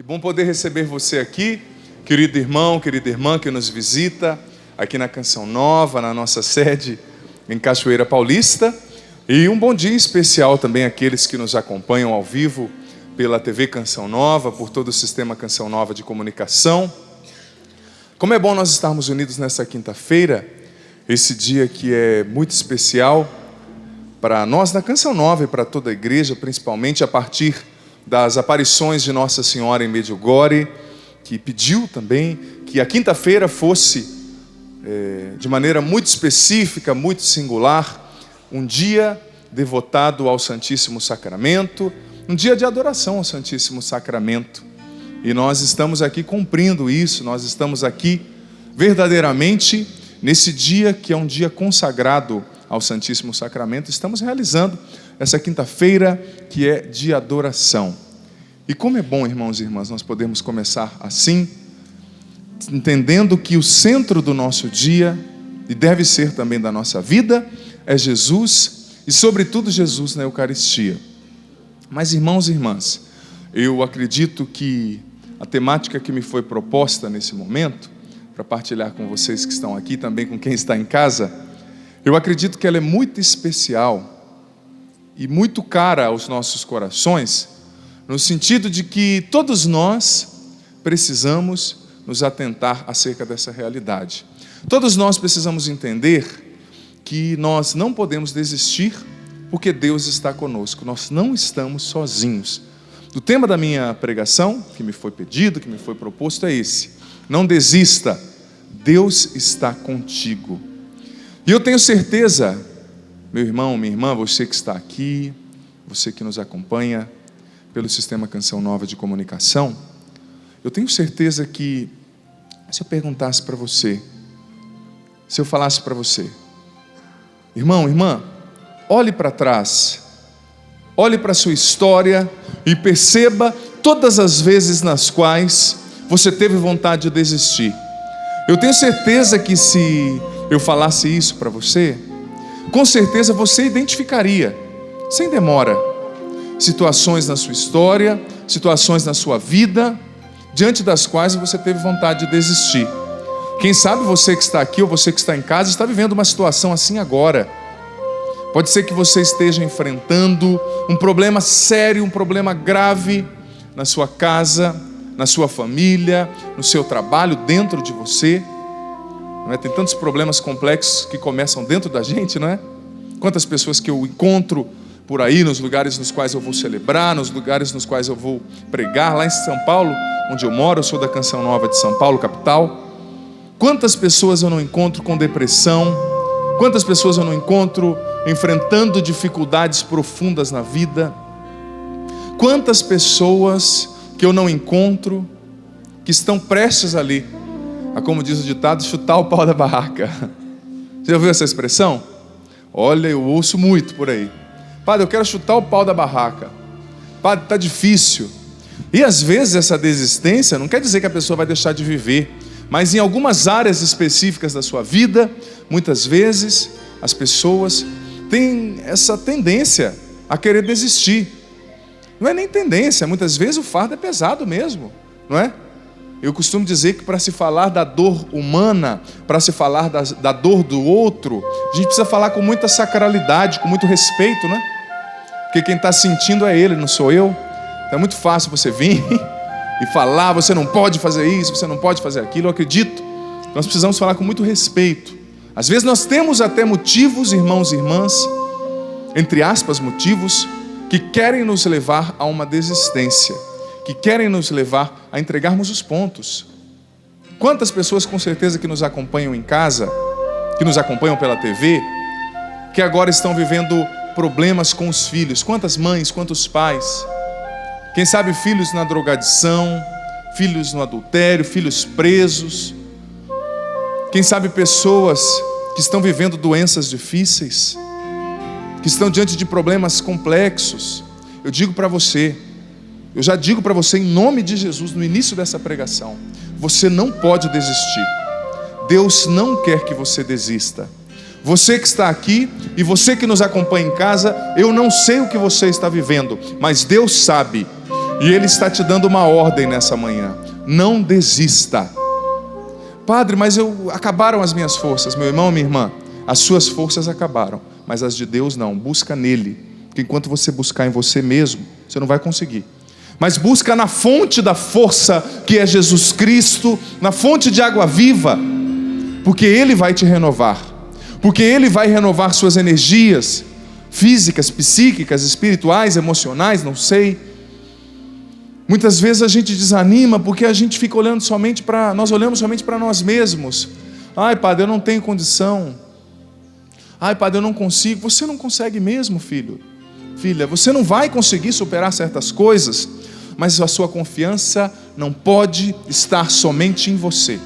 bom poder receber você aqui, querido irmão, querida irmã que nos visita aqui na Canção Nova, na nossa sede em Cachoeira Paulista. E um bom dia especial também àqueles que nos acompanham ao vivo pela TV Canção Nova, por todo o sistema Canção Nova de comunicação. Como é bom nós estarmos unidos nessa quinta-feira, esse dia que é muito especial para nós da Canção Nova e para toda a igreja, principalmente a partir das aparições de Nossa Senhora em Medjugorje, que pediu também que a quinta-feira fosse, de maneira muito específica, muito singular, um dia devotado ao Santíssimo Sacramento, um dia de adoração ao Santíssimo Sacramento. E nós estamos aqui cumprindo isso, nós estamos aqui verdadeiramente nesse dia que é um dia consagrado ao Santíssimo Sacramento, estamos realizando essa quinta-feira que é de adoração. E como é bom, irmãos e irmãs, nós podemos começar assim, entendendo que o centro do nosso dia, e deve ser também da nossa vida, é Jesus, e sobretudo Jesus na Eucaristia. Mas, irmãos e irmãs, eu acredito que a temática que me foi proposta nesse momento, para partilhar com vocês que estão aqui, também com quem está em casa, eu acredito que ela é muito especial e muito cara aos nossos corações, no sentido de que todos nós precisamos nos atentar acerca dessa realidade. Todos nós precisamos entender que nós não podemos desistir porque Deus está conosco, nós não estamos sozinhos. O tema da minha pregação, que me foi pedido, que me foi proposto, é esse: não desista, Deus está contigo. E eu tenho certeza, meu irmão, minha irmã, você que está aqui, você que nos acompanha pelo sistema Canção Nova de comunicação, eu tenho certeza que se eu perguntasse para você, se eu falasse para você, irmão, irmã, olhe para trás, olhe para a sua história e perceba todas as vezes nas quais você teve vontade de desistir. Eu tenho certeza que se eu falasse isso para você, com certeza você identificaria, sem demora, situações na sua história, situações na sua vida, diante das quais você teve vontade de desistir. Quem sabe você que está aqui ou você que está em casa está vivendo uma situação assim agora. Pode ser que você esteja enfrentando um problema sério, um problema grave na sua casa, na sua família, no seu trabalho, dentro de você. Não é? Tem tantos problemas complexos que começam dentro da gente, não é? Quantas pessoas que eu encontro por aí, nos lugares nos quais eu vou celebrar, nos lugares nos quais eu vou pregar, lá em São Paulo, onde eu moro, eu sou da Canção Nova de São Paulo, capital. Quantas pessoas eu não encontro com depressão, quantas pessoas eu não encontro enfrentando dificuldades profundas na vida, quantas pessoas que eu não encontro que estão prestes ali a, como diz o ditado, chutar o pau da barraca. Você já ouviu essa expressão? Olha, eu ouço muito por aí. Padre, eu quero chutar o pau da barraca. Padre, está difícil. E às vezes essa desistência não quer dizer que a pessoa vai deixar de viver, mas em algumas áreas específicas da sua vida, muitas vezes as pessoas têm essa tendência a querer desistir. Não é nem tendência, muitas vezes o fardo é pesado mesmo, não é? Eu costumo dizer que para se falar da dor humana, para se falar da dor do outro, a gente precisa falar com muita sacralidade, com muito respeito, né? Porque quem está sentindo é ele, não sou eu. Então é muito fácil você vir e falar, você não pode fazer isso, você não pode fazer aquilo. Eu acredito que nós precisamos falar com muito respeito. Às vezes nós temos até motivos, irmãos e irmãs, entre aspas, motivos, que querem nos levar a uma desistência, que querem nos levar a entregarmos os pontos. Quantas pessoas com certeza que nos acompanham em casa, que nos acompanham pela TV, que agora estão vivendo problemas com os filhos? Quantas mães, quantos pais? Quem sabe filhos na drogadição, filhos no adultério, filhos presos. Quem sabe pessoas que estão vivendo doenças difíceis, que estão diante de problemas complexos. Eu digo para você, eu já digo para você em nome de Jesus, no início dessa pregação, você não pode desistir. Deus não quer que você desista. Você que está aqui e você que nos acompanha em casa, eu não sei o que você está vivendo, mas Deus sabe. E Ele está te dando uma ordem nessa manhã: não desista. Padre, mas acabaram as minhas forças. Meu irmão, minha irmã, as suas forças acabaram, mas as de Deus não. Busca nele, porque enquanto você buscar em você mesmo, você não vai conseguir. Mas busca na fonte da força, que é Jesus Cristo, na fonte de água viva, porque Ele vai te renovar, porque Ele vai renovar suas energias físicas, psíquicas, espirituais, emocionais, não sei. Muitas vezes a gente desanima porque a gente fica olhando somente para, nós olhamos somente para nós mesmos. Ai, Padre, eu não tenho condição. Ai, Padre, eu não consigo. Você não consegue mesmo, filho, filha. Você não vai conseguir superar certas coisas, mas a sua confiança não pode estar somente em você.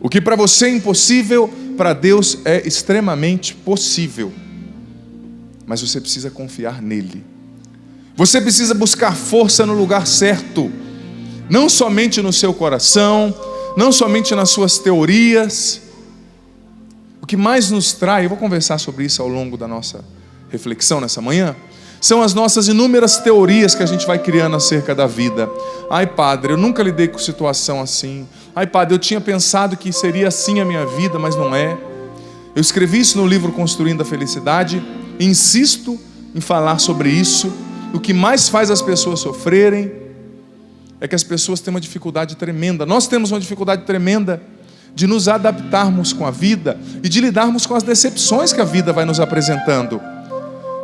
O que para você é impossível, para Deus é extremamente possível. Mas você precisa confiar nele. Você precisa buscar força no lugar certo, não somente no seu coração, não somente nas suas teorias. O que mais nos trai, eu vou conversar sobre isso ao longo da nossa reflexão nessa manhã, são as nossas inúmeras teorias que a gente vai criando acerca da vida. Ai, Padre, eu nunca lidei com situação assim. Ai, Padre, eu tinha pensado que seria assim a minha vida, mas não é. Eu escrevi isso no livro Construindo a Felicidade e insisto em falar sobre isso. O que mais faz as pessoas sofrerem é que as pessoas têm uma dificuldade tremenda. Nós temos uma dificuldade tremenda de nos adaptarmos com a vida e de lidarmos com as decepções que a vida vai nos apresentando.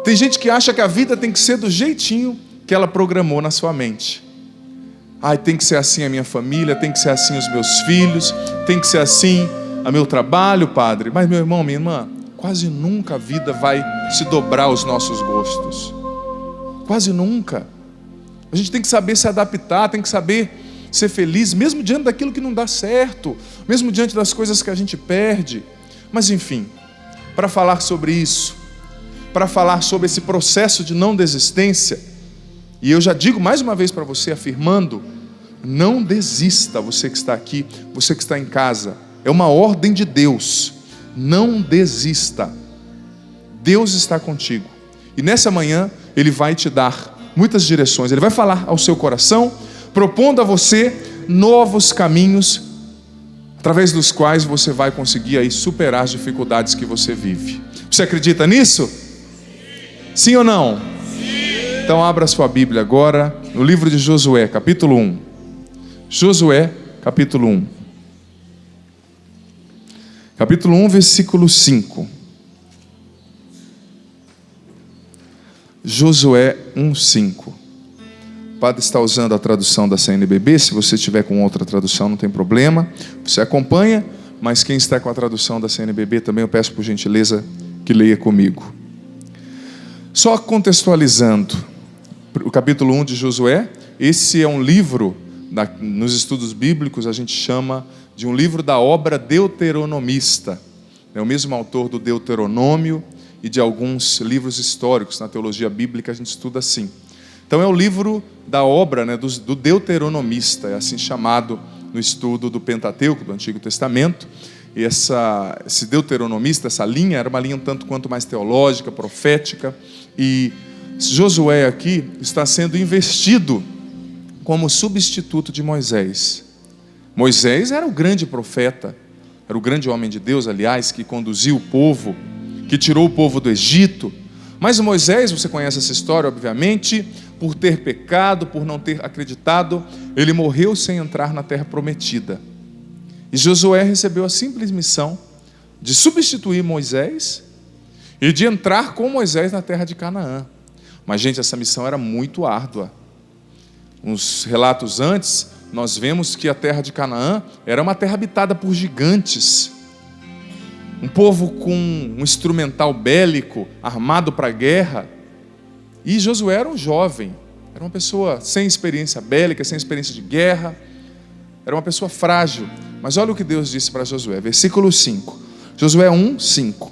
Tem gente que acha que a vida tem que ser do jeitinho que ela programou na sua mente. Ai, tem que ser assim a minha família, tem que ser assim os meus filhos, tem que ser assim o meu trabalho, Padre. Mas, meu irmão, minha irmã, quase nunca a vida vai se dobrar aos nossos gostos. Quase nunca. A gente tem que saber se adaptar, tem que saber ser feliz, mesmo diante daquilo que não dá certo, mesmo diante das coisas que a gente perde. Mas enfim, para falar sobre isso, para falar sobre esse processo de não desistência, e eu já digo mais uma vez para você, afirmando: não desista, você que está aqui, você que está em casa, é uma ordem de Deus, não desista. Deus está contigo, e nessa manhã Ele vai te dar muitas direções, Ele vai falar ao seu coração, propondo a você novos caminhos, através dos quais você vai conseguir aí superar as dificuldades que você vive. Você acredita nisso? Sim ou não? Sim. Então abra sua Bíblia agora, no livro de Josué, capítulo 1. Josué, capítulo 1. Capítulo 1, versículo 5. Josué 1:5. O padre está usando a tradução da CNBB. Se você estiver com outra tradução, não tem problema, você acompanha. Mas quem está com a tradução da CNBB também, eu peço por gentileza que leia comigo. Só contextualizando o capítulo 1 de Josué, esse é um livro, nos estudos bíblicos a gente chama de um livro da obra deuteronomista. É o mesmo autor do Deuteronômio e de alguns livros históricos. Na teologia bíblica a gente estuda assim. Então é o livro da obra, né, do deuteronomista, é assim chamado no estudo do Pentateuco, do Antigo Testamento. E esse deuteronomista, essa linha, era uma linha um tanto quanto mais teológica, profética. E Josué aqui está sendo investido como substituto de Moisés. Moisés era o grande profeta, era o grande homem de Deus, aliás, que conduziu o povo, que tirou o povo do Egito. Mas Moisés, você conhece essa história, obviamente, por ter pecado, por não ter acreditado, ele morreu sem entrar na terra prometida. E Josué recebeu a simples missão de substituir Moisés e de entrar com Moisés na terra de Canaã. Mas, gente, essa missão era muito árdua. Uns relatos antes, nós vemos que a terra de Canaã era uma terra habitada por gigantes. Um povo com um instrumental bélico, armado para a guerra. E Josué era um jovem, era uma pessoa sem experiência bélica, sem experiência de guerra. Era uma pessoa frágil. Mas olha o que Deus disse para Josué, versículo 5. Josué 1:5.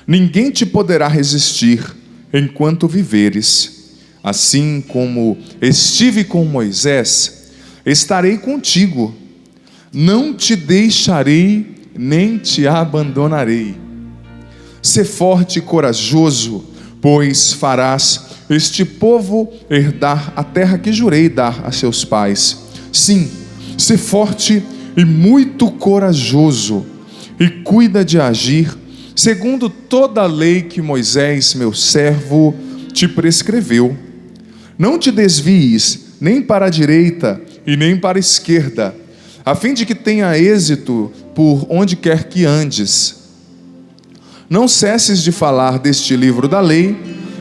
Ninguém te poderá resistir enquanto viveres. Assim como estive com Moisés, estarei contigo. Não te deixarei, nem te abandonarei. Sê forte e corajoso, pois farás este povo herdar a terra que jurei dar a seus pais. Sim, sê forte e muito corajoso, e cuida de agir segundo toda a lei que Moisés, meu servo, te prescreveu. Não te desvies nem para a direita e nem para a esquerda, a fim de que tenha êxito por onde quer que andes. Não cesses de falar deste livro da lei,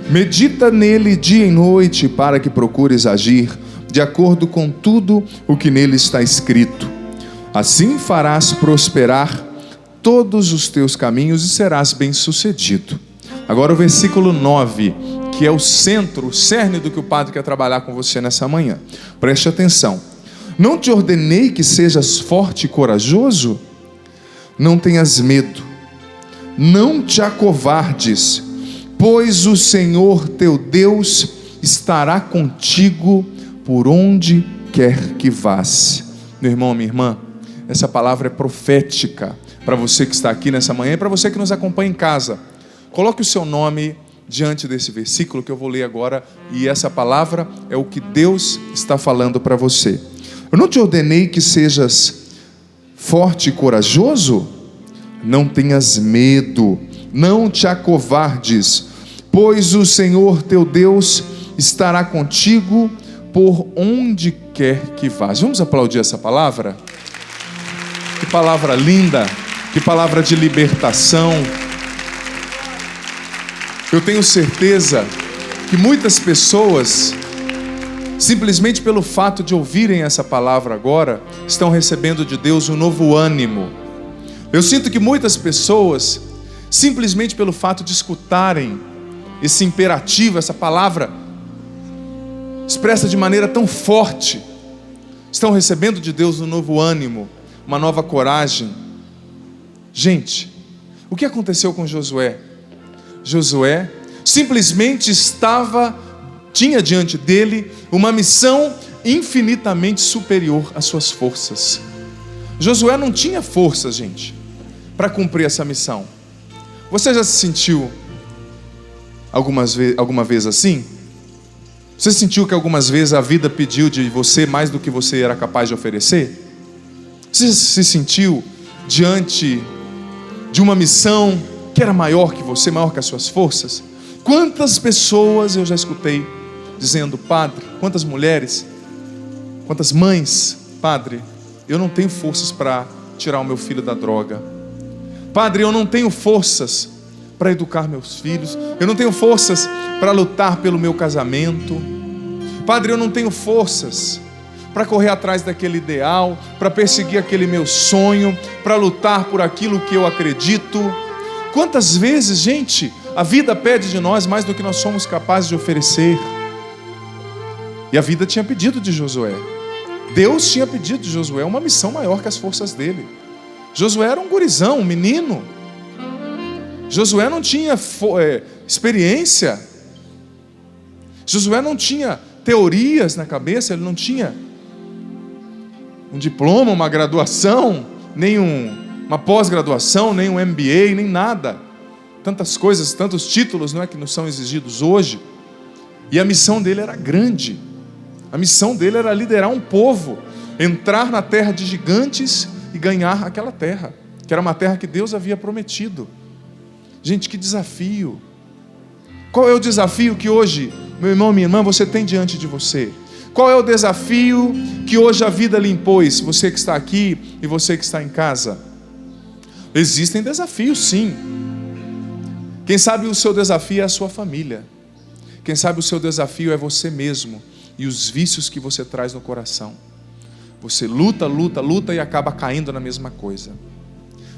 medita nele dia e noite, para que procures agir de acordo com tudo o que nele está escrito. Assim farás prosperar todos os teus caminhos e serás bem-sucedido. Agora o versículo 9, que é o centro, o cerne do que o Padre quer trabalhar com você nessa manhã. Preste atenção. Não te ordenei que sejas forte e corajoso? Não tenhas medo, não te acovardes, pois o Senhor teu Deus estará contigo por onde quer que vás. Meu irmão, minha irmã, essa palavra é profética para você que está aqui nessa manhã e para você que nos acompanha em casa. Coloque o seu nome diante desse versículo que eu vou ler agora, e essa palavra é o que Deus está falando para você. Eu não te ordenei que sejas forte e corajoso? Não tenhas medo, não te acovardes, pois o Senhor teu Deus estará contigo por onde quer que vás. Vamos aplaudir essa palavra? Que palavra linda, que palavra de libertação. Eu tenho certeza que muitas pessoas, simplesmente pelo fato de ouvirem essa palavra agora, estão recebendo de Deus um novo ânimo. Eu sinto que muitas pessoas, simplesmente pelo fato de escutarem esse imperativo, essa palavra expressa de maneira tão forte, estão recebendo de Deus um novo ânimo, uma nova coragem. Gente, o que aconteceu com Josué? Josué simplesmente tinha diante dele uma missão infinitamente superior às suas forças. Josué não tinha forças, gente, para cumprir essa missão. Você já se sentiu alguma vez assim? Você sentiu que algumas vezes a vida pediu de você mais do que você era capaz de oferecer? Você se sentiu diante de uma missão que era maior que você, maior que as suas forças? Quantas pessoas eu já escutei dizendo: Padre, quantas mulheres, quantas mães: Padre, eu não tenho forças para tirar o meu filho da droga. Padre, eu não tenho forças para educar meus filhos. Eu não tenho forças para lutar pelo meu casamento. Padre, eu não tenho forças para correr atrás daquele ideal, para perseguir aquele meu sonho, para lutar por aquilo que eu acredito. Quantas vezes, gente, a vida pede de nós mais do que nós somos capazes de oferecer. E a vida tinha pedido de Josué, Deus tinha pedido de Josué uma missão maior que as forças dele. Josué era um gurizão, um menino. Josué não tinha experiência. Josué não tinha teorias na cabeça, ele não tinha um diploma, uma graduação, nem uma pós-graduação, nem um MBA, nem nada. Tantas coisas, tantos títulos, não é, que nos são exigidos hoje. E a missão dele era grande. A missão dele era liderar um povo, entrar na terra de gigantes e ganhar aquela terra, que era uma terra que Deus havia prometido. Gente, que desafio! Qual é o desafio que hoje, meu irmão, minha irmã, você tem diante de você? Qual é o desafio que hoje a vida lhe impôs, você que está aqui e você que está em casa? Existem desafios, sim. Quem sabe o seu desafio é a sua família. Quem sabe o seu desafio é você mesmo e os vícios que você traz no coração. Você luta e acaba caindo na mesma coisa.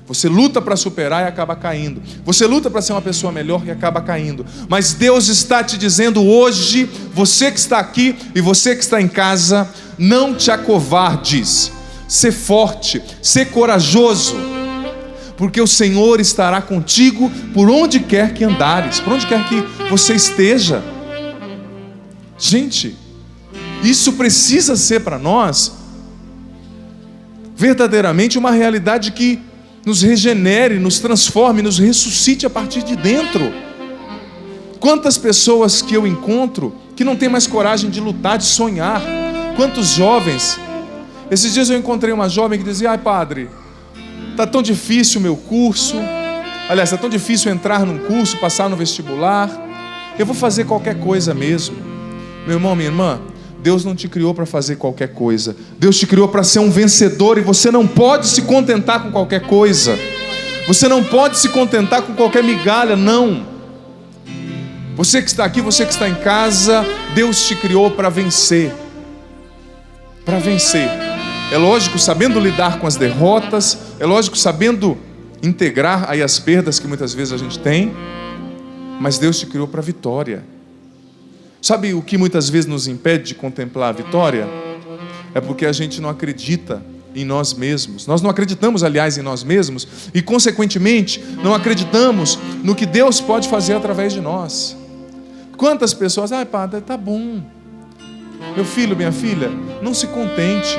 Você luta para superar e acaba caindo. Você luta para ser uma pessoa melhor e acaba caindo. Mas Deus está te dizendo hoje, você que está aqui e você que está em casa, não te acovardes. Ser forte, ser corajoso, porque o Senhor estará contigo por onde quer que andares, por onde quer que você esteja. Gente, isso precisa ser para nós verdadeiramente uma realidade que nos regenere, nos transforme, nos ressuscite a partir de dentro. Quantas pessoas que eu encontro que não tem mais coragem de lutar, de sonhar. Quantos jovens. Esses dias eu encontrei uma jovem que dizia: ai padre, está tão difícil o meu curso. Aliás, está tão difícil entrar num curso, passar no vestibular. Eu vou fazer qualquer coisa mesmo. Meu irmão, minha irmã, Deus não te criou para fazer qualquer coisa. Deus te criou para ser um vencedor. E você não pode se contentar com qualquer coisa. Você não pode se contentar com qualquer migalha, não. Você que está aqui, você que está em casa, Deus te criou para vencer. Para vencer. É lógico, sabendo lidar com as derrotas. É lógico, sabendo integrar aí as perdas que muitas vezes a gente tem. Mas Deus te criou para a vitória. Sabe o que muitas vezes nos impede de contemplar a vitória? É porque a gente não acredita em nós mesmos. Nós não acreditamos, aliás, em nós mesmos. E consequentemente, não acreditamos no que Deus pode fazer através de nós. Quantas pessoas: ai padre, tá bom. Meu filho, minha filha, não se contente.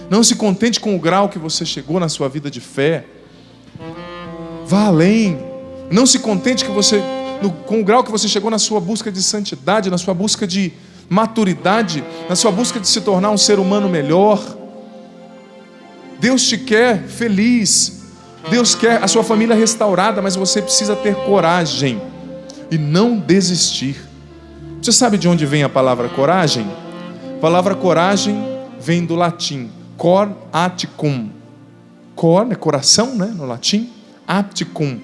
Não se contente com o grau que você chegou na sua vida de fé. Vá além. Não se contente com o grau que você chegou na sua busca de santidade, na sua busca de maturidade, na sua busca de se tornar um ser humano melhor. Deus te quer feliz. Deus quer a sua família restaurada, mas você precisa ter coragem e não desistir. Você sabe de onde vem a palavra coragem? A palavra coragem vem do latim cor atticum. Cor é coração, né, no latim. Atticum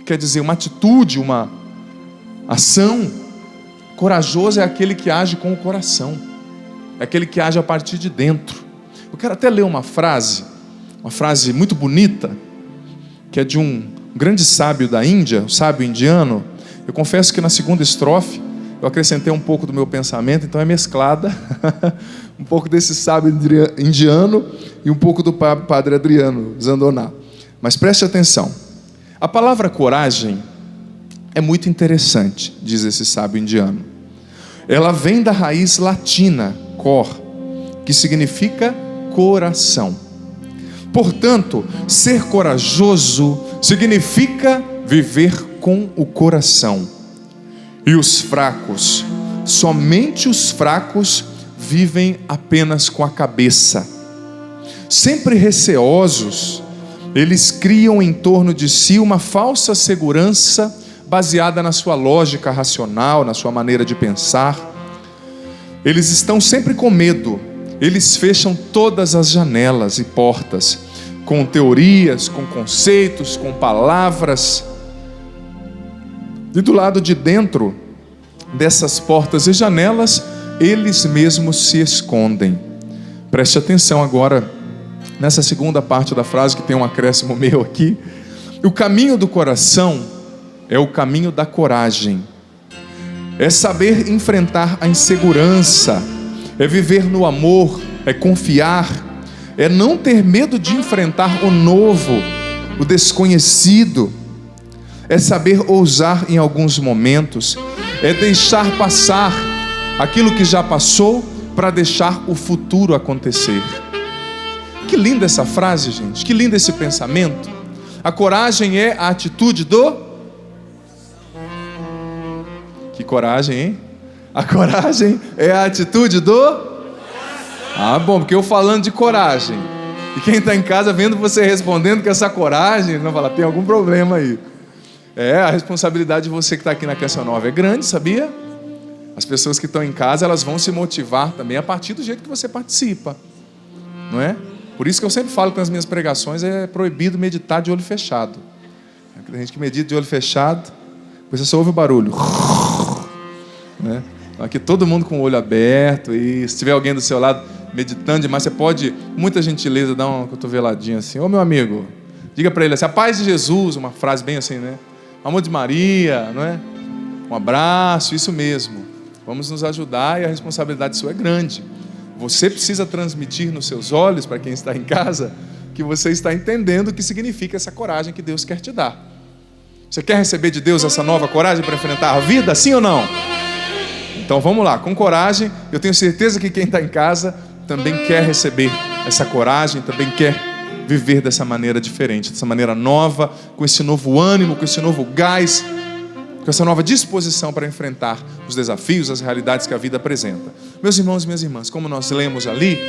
quer dizer uma atitude, uma ação. Corajoso é aquele que age com o coração, é aquele que age a partir de dentro. Eu quero até ler uma frase muito bonita, que é de um grande sábio da Índia, um sábio indiano. Eu confesso que na segunda estrofe eu acrescentei um pouco do meu pensamento, então é mesclada um pouco desse sábio indiano e um pouco do padre Adriano Zandoná. Mas preste atenção. A palavra coragem é muito interessante, diz esse sábio indiano. Ela vem da raiz latina, cor, que significa coração. Portanto, ser corajoso significa viver com o coração. E os fracos, somente os fracos, vivem apenas com a cabeça. Sempre receosos, eles criam em torno de si uma falsa segurança baseada na sua lógica racional, na sua maneira de pensar. Eles estão sempre com medo. Eles fecham todas as janelas e portas, com teorias, com conceitos, com palavras. E do lado de dentro dessas portas e janelas, eles mesmos se escondem. Preste atenção agora nessa segunda parte da frase, que tem um acréscimo meu aqui. O caminho do coração é o caminho da coragem. É saber enfrentar a insegurança, é viver no amor, é confiar, é não ter medo de enfrentar o novo, o desconhecido, é saber ousar em alguns momentos, é deixar passar aquilo que já passou para deixar o futuro acontecer. Que linda essa frase, gente, que lindo esse pensamento. A coragem é a atitude do... Que coragem, hein? A coragem é a atitude do... Ah, bom, porque eu falando de coragem, e quem está em casa vendo você respondendo com essa coragem, não fala, tem algum problema aí. A responsabilidade de você que está aqui na Canção Nova é grande, sabia? As pessoas que estão em casa, elas vão se motivar também a partir do jeito que você participa, não é? Por isso que eu sempre falo que nas minhas pregações é proibido meditar de olho fechado. Tem gente que medita de olho fechado, você só ouve o barulho, né? Aqui todo mundo com o olho aberto, e se tiver alguém do seu lado meditando demais, você pode, muita gentileza, dar uma cotoveladinha assim: ô meu amigo, diga para ele assim, a paz de Jesus, uma frase bem assim, né? Amor de Maria, não é? Um abraço, isso mesmo. Vamos nos ajudar, e a responsabilidade sua é grande. Você precisa transmitir nos seus olhos, para quem está em casa, que você está entendendo o que significa essa coragem que Deus quer te dar. Você quer receber de Deus essa nova coragem para enfrentar a vida, sim ou não? Então vamos lá, com coragem. Eu tenho certeza que quem está em casa também quer receber essa coragem, também quer viver dessa maneira diferente, dessa maneira nova, com esse novo ânimo, com esse novo gás, com essa nova disposição para enfrentar os desafios, as realidades que a vida apresenta. Meus irmãos e minhas irmãs, como nós lemos ali,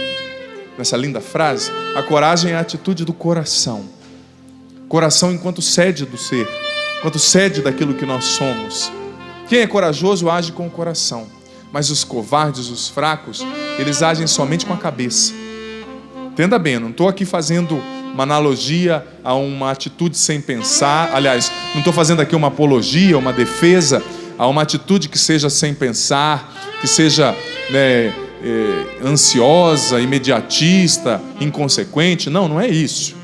nessa linda frase, a coragem é a atitude do coração. Coração enquanto sede do ser, enquanto sede daquilo que nós somos. Quem é corajoso age com o coração, mas os covardes, os fracos, eles agem somente com a cabeça. Entenda bem, eu não estou aqui fazendo uma analogia a uma atitude sem pensar. Aliás, não estou fazendo aqui uma apologia, uma defesa a uma atitude que seja sem pensar, que seja ansiosa, imediatista, inconsequente. Não, não é isso.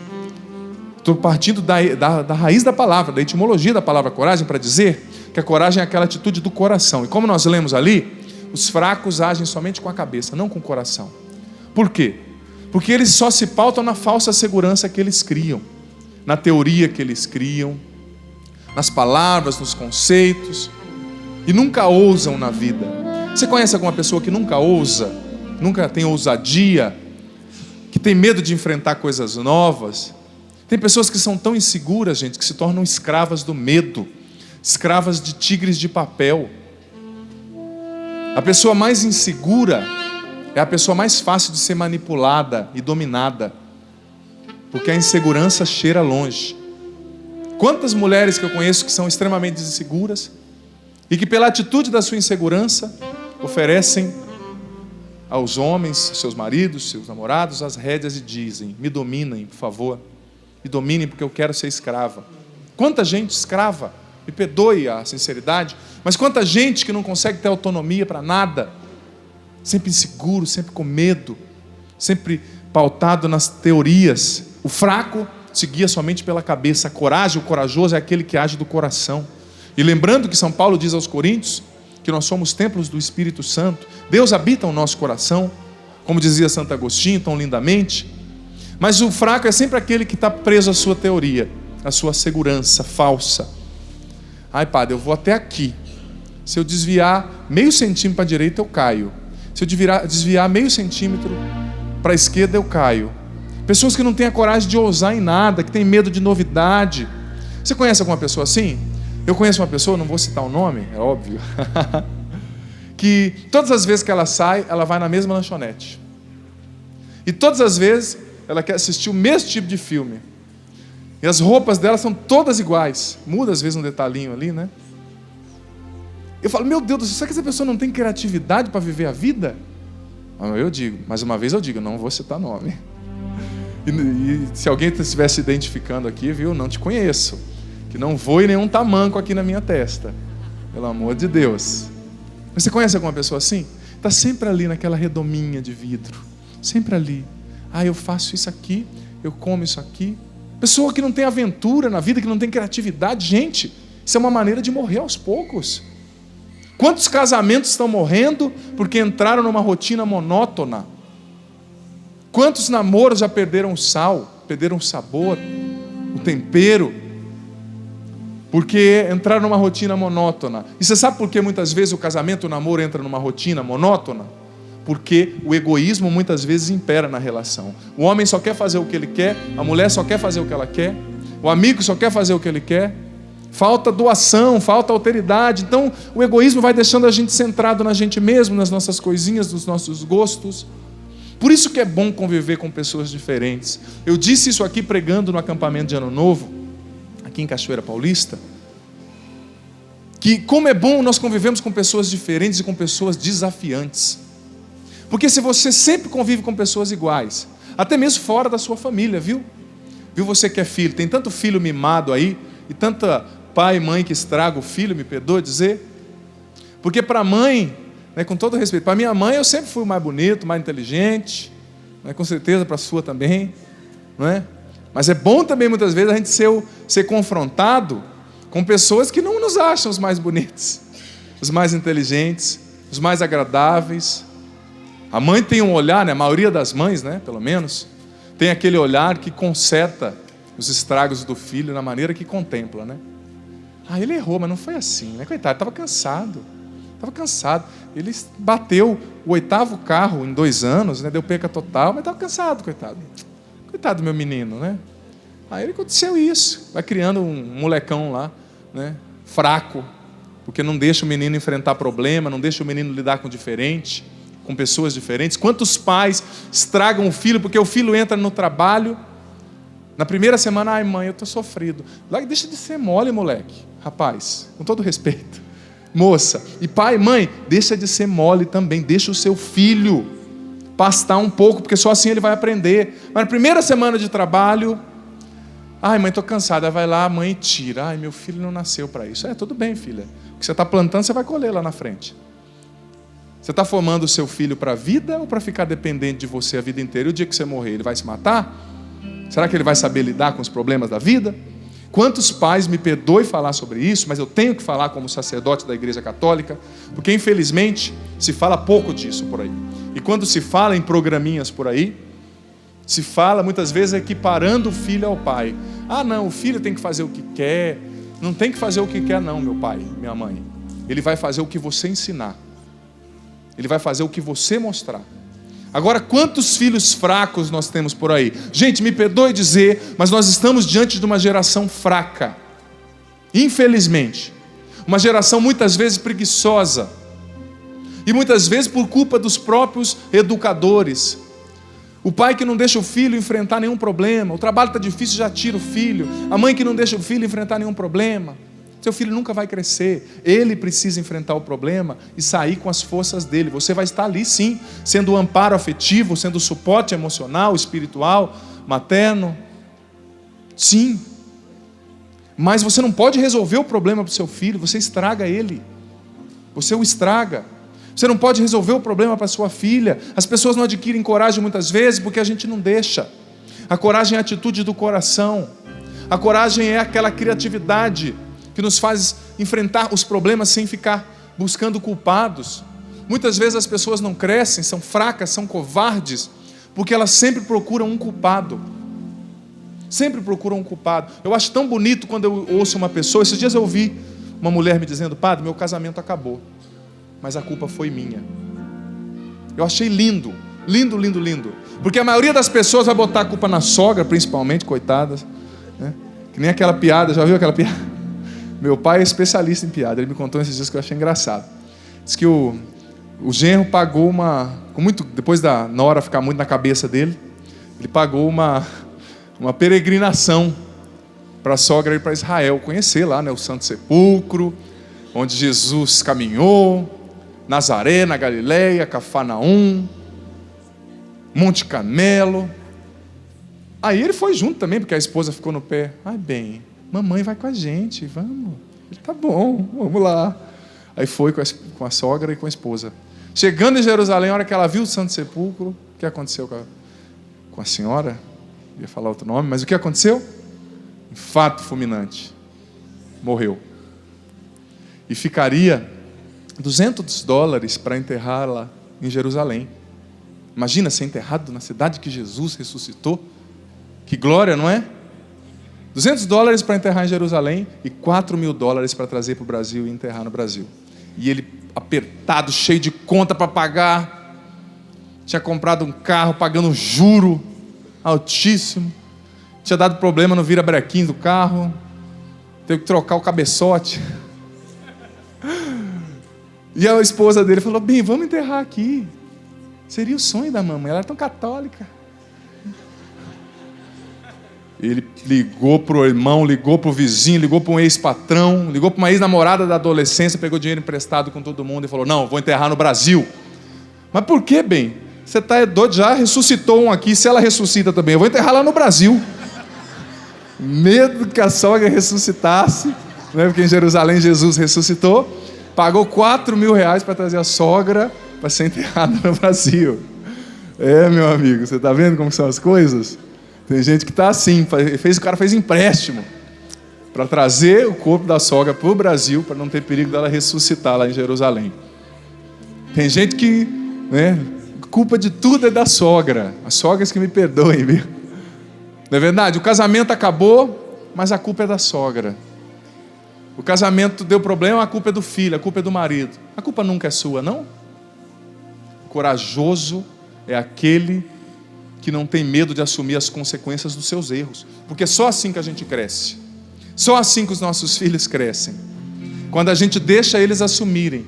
Estou partindo da raiz da palavra, da etimologia da palavra coragem, para dizer que a coragem é aquela atitude do coração. E como nós lemos ali, os fracos agem somente com a cabeça, não com o coração. Por quê? Porque eles só se pautam na falsa segurança que eles criam, na teoria que eles criam, nas palavras, nos conceitos, e nunca ousam na vida. Você conhece alguma pessoa que nunca ousa, nunca tem ousadia, que tem medo de enfrentar coisas novas? Tem pessoas que são tão inseguras, gente, que se tornam escravas do medo, escravas de tigres de papel. A pessoa mais insegura é a pessoa mais fácil de ser manipulada e dominada, porque a insegurança cheira longe. Quantas mulheres que eu conheço que são extremamente inseguras e que pela atitude da sua insegurança oferecem aos homens, seus maridos, seus namorados, as rédeas e dizem: me dominem, por favor, me dominem porque eu quero ser escrava. Quanta gente escrava, me perdoe a sinceridade, mas quanta gente que não consegue ter autonomia para nada, sempre inseguro, sempre com medo, sempre pautado nas teorias. O fraco se guia somente pela cabeça. A coragem, o corajoso é aquele que age do coração. E lembrando que São Paulo diz aos Coríntios que nós somos templos do Espírito Santo, Deus habita no nosso coração, como dizia Santo Agostinho tão lindamente. Mas o fraco é sempre aquele que está preso à sua teoria, à sua segurança falsa. Ai, padre, eu vou até aqui. Se eu desviar meio centímetro para a direita, eu caio. Se eu desviar meio centímetro para a esquerda, eu caio. Pessoas que não têm a coragem de ousar em nada, que têm medo de novidade. Você conhece alguma pessoa assim? Eu conheço uma pessoa, não vou citar o nome, é óbvio, que todas as vezes que ela sai, ela vai na mesma lanchonete. E todas as vezes ela quer assistir o mesmo tipo de filme. E as roupas dela são todas iguais. Muda às vezes um detalhinho ali, né? Eu falo, meu Deus do céu, será que essa pessoa não tem criatividade para viver a vida? Eu digo, mais uma vez eu digo, não vou citar nome. E se alguém estiver se identificando aqui, viu, não te conheço. Que não voe nenhum tamanco aqui na minha testa. Pelo amor de Deus. Você conhece alguma pessoa assim? Está sempre ali naquela redominha de vidro. Sempre ali. Ah, eu faço isso aqui, eu como isso aqui. Pessoa que não tem aventura na vida, que não tem criatividade. Gente, isso é uma maneira de morrer aos poucos. Quantos casamentos estão morrendo porque entraram numa rotina monótona? Quantos namoros já perderam o sal, perderam o sabor, o tempero, porque entraram numa rotina monótona? E você sabe por que muitas vezes o casamento, o namoro entra numa rotina monótona? Porque o egoísmo muitas vezes impera na relação. O homem só quer fazer o que ele quer, a mulher só quer fazer o que ela quer, o amigo só quer fazer o que ele quer. Falta doação, falta alteridade. Então o egoísmo vai deixando a gente centrado na gente mesmo, nas nossas coisinhas, nos nossos gostos. Por isso que é bom conviver com pessoas diferentes. Eu disse isso aqui pregando no acampamento de Ano Novo, aqui em Cachoeira Paulista, que como é bom nós convivemos com pessoas diferentes e com pessoas desafiantes. Porque se você sempre convive com pessoas iguais, até mesmo fora da sua família, viu? Viu você que é filho, tem tanto filho mimado aí, e tanta pai e mãe que estraga o filho, me perdoa dizer. Porque para a mãe, né, com todo respeito, para minha mãe eu sempre fui o mais bonito, mais inteligente, né, com certeza para a sua também, não é? Mas é bom também muitas vezes a gente ser confrontado com pessoas que não nos acham os mais bonitos, os mais inteligentes, os mais agradáveis. A mãe tem um olhar, né, a maioria das mães, né, pelo menos, tem aquele olhar que conserta os estragos do filho na maneira que contempla, né? Ah, ele errou, mas não foi assim, né? Coitado, estava cansado. Ele bateu o 8º carro em 2 anos, né? Deu perca total, mas estava cansado, coitado. Coitado do meu menino, né? Aí aconteceu isso. Vai criando um molecão lá, né? Fraco, porque não deixa o menino enfrentar problema, não deixa o menino lidar com diferente, com pessoas diferentes. Quantos pais estragam o filho porque o filho entra no trabalho, na primeira semana, ai mãe, eu estou sofrido. Deixa de ser mole, moleque, rapaz, com todo respeito, moça. E pai, mãe, deixa de ser mole também, deixa o seu filho pastar um pouco, porque só assim ele vai aprender. Mas na primeira semana de trabalho, ai mãe, estou cansada, vai lá, a mãe tira. Ai, meu filho não nasceu para isso. Tudo bem, filha, o que você está plantando, você vai colher lá na frente. Você está formando o seu filho para a vida ou para ficar dependente de você a vida inteira? E o dia que você morrer, ele vai se matar? Será que ele vai saber lidar com os problemas da vida? Quantos pais, me perdoem falar sobre isso, mas eu tenho que falar como sacerdote da Igreja Católica, porque infelizmente se fala pouco disso por aí. E quando se fala em programinhas por aí, se fala muitas vezes equiparando o filho ao pai. Ah não, o filho tem que fazer o que quer. Não tem que fazer o que quer não, meu pai, minha mãe. Ele vai fazer o que você ensinar. Ele vai fazer o que você mostrar. Agora, quantos filhos fracos nós temos por aí? Gente, me perdoe dizer, mas nós estamos diante de uma geração fraca. Infelizmente. Uma geração muitas vezes preguiçosa. E muitas vezes por culpa dos próprios educadores. O pai que não deixa o filho enfrentar nenhum problema. O trabalho está difícil, já tira o filho. A mãe que não deixa o filho enfrentar nenhum problema. Seu filho nunca vai crescer. Ele precisa enfrentar o problema e sair com as forças dele. Você vai estar ali sim, sendo o amparo afetivo, sendo o suporte emocional, espiritual, materno. Sim. Mas você não pode resolver o problema para o seu filho. Você estraga ele. Você o estraga. Você não pode resolver o problema para sua filha. As pessoas não adquirem coragem muitas vezes porque a gente não deixa. A coragem é a atitude do coração. A coragem é aquela criatividade que nos faz enfrentar os problemas sem ficar buscando culpados. Muitas vezes as pessoas não crescem, são fracas, são covardes, porque elas sempre procuram um culpado. Sempre procuram um culpado. Eu acho tão bonito quando eu ouço uma pessoa. Esses dias eu ouvi uma mulher me dizendo: padre, meu casamento acabou, mas a culpa foi minha. Eu achei lindo, lindo, lindo, lindo. Porque a maioria das pessoas vai botar a culpa na sogra, principalmente, coitadas, né? Que nem aquela piada, já viu aquela piada? Meu pai é especialista em piada, ele me contou esses dias que eu achei engraçado. Diz que o genro pagou depois da nora ficar muito na cabeça dele, ele pagou uma peregrinação para a sogra ir para Israel, conhecer lá, né, o Santo Sepulcro, onde Jesus caminhou, Nazaré, na Galileia, Cafarnaum, Monte Carmelo. Aí ele foi junto também, porque a esposa ficou no pé. Ai bem, mamãe vai com a gente, vamos. Ele, tá bom, vamos lá. Aí foi com a sogra e com a esposa. Chegando em Jerusalém, a hora que ela viu o Santo Sepulcro, o que aconteceu com a senhora? Eu ia falar outro nome, mas o que aconteceu? Infarto fulminante. Morreu. E ficaria $200 para enterrá-la em Jerusalém. Imagina ser enterrado na cidade que Jesus ressuscitou. Que glória, não é? $200 para enterrar em Jerusalém e $4.000 para trazer para o Brasil e enterrar no Brasil. E ele apertado, cheio de conta para pagar, tinha comprado um carro pagando juro altíssimo, tinha dado problema no vira-brequim do carro, teve que trocar o cabeçote. E a esposa dele falou: bem, vamos enterrar aqui. Seria o sonho da mamãe, ela era tão católica. Ele ligou para o irmão, ligou para o vizinho, ligou para um ex-patrão, ligou para uma ex-namorada da adolescência, pegou dinheiro emprestado com todo mundo e falou: não, vou enterrar no Brasil. Mas por que, bem? Você está doido, já ressuscitou um aqui, se ela ressuscita também, eu vou enterrar lá no Brasil. Medo que a sogra ressuscitasse, né? Porque em Jerusalém Jesus ressuscitou, pagou $4.000 para trazer a sogra para ser enterrada no Brasil. Meu amigo, você está vendo como são as coisas? Tem gente que está assim, o cara fez empréstimo para trazer o corpo da sogra para o Brasil, para não ter perigo dela ressuscitar lá em Jerusalém. Tem gente que, né, culpa de tudo é da sogra. As sogras que me perdoem, viu? Não é verdade? O casamento acabou, mas a culpa é da sogra. O casamento deu problema, a culpa é do filho, a culpa é do marido. A culpa nunca é sua, não? Corajoso é aquele que não tem medo de assumir as consequências dos seus erros. Porque é só assim que a gente cresce. Só assim que os nossos filhos crescem. quando a gente deixa eles assumirem.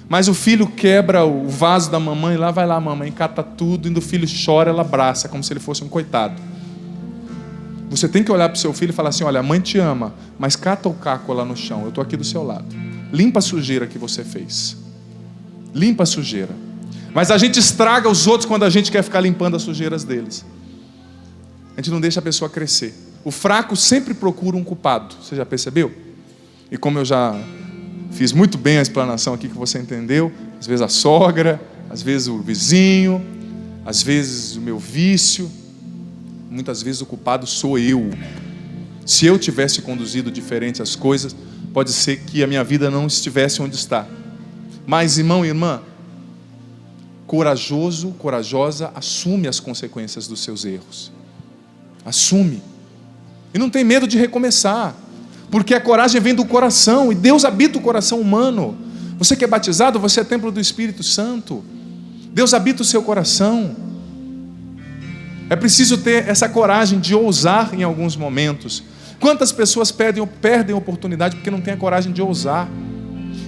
Mas o filho quebra o vaso da mamãe, lá vai lá a mamãe, cata tudo, e o filho chora, ela abraça, como se ele fosse um coitado. Você tem que olhar para o seu filho e falar assim: olha, a mãe te ama, mas cata o caco lá no chão, eu estou aqui do seu lado. Limpa a sujeira que você fez. Limpa a sujeira. Mas a gente estraga os outros quando a gente quer ficar limpando as sujeiras deles. A gente não deixa a pessoa crescer. O fraco sempre procura um culpado. Você já percebeu? E como eu já fiz muito bem a explanação aqui que você entendeu, às vezes a sogra, às vezes o vizinho, às vezes o meu vício, muitas vezes o culpado sou eu. Se eu tivesse conduzido diferente as coisas, pode ser que a minha vida não estivesse onde está. Mas, irmão e irmã, corajoso, corajosa, assume as consequências dos seus erros. Assume. E não tem medo de recomeçar. Porque a coragem vem do coração. E Deus habita o coração humano. Você que é batizado, você é templo do Espírito Santo. Deus habita o seu coração. É preciso ter essa coragem de ousar em alguns momentos. Quantas pessoas perdem oportunidade porque não têm a coragem de ousar?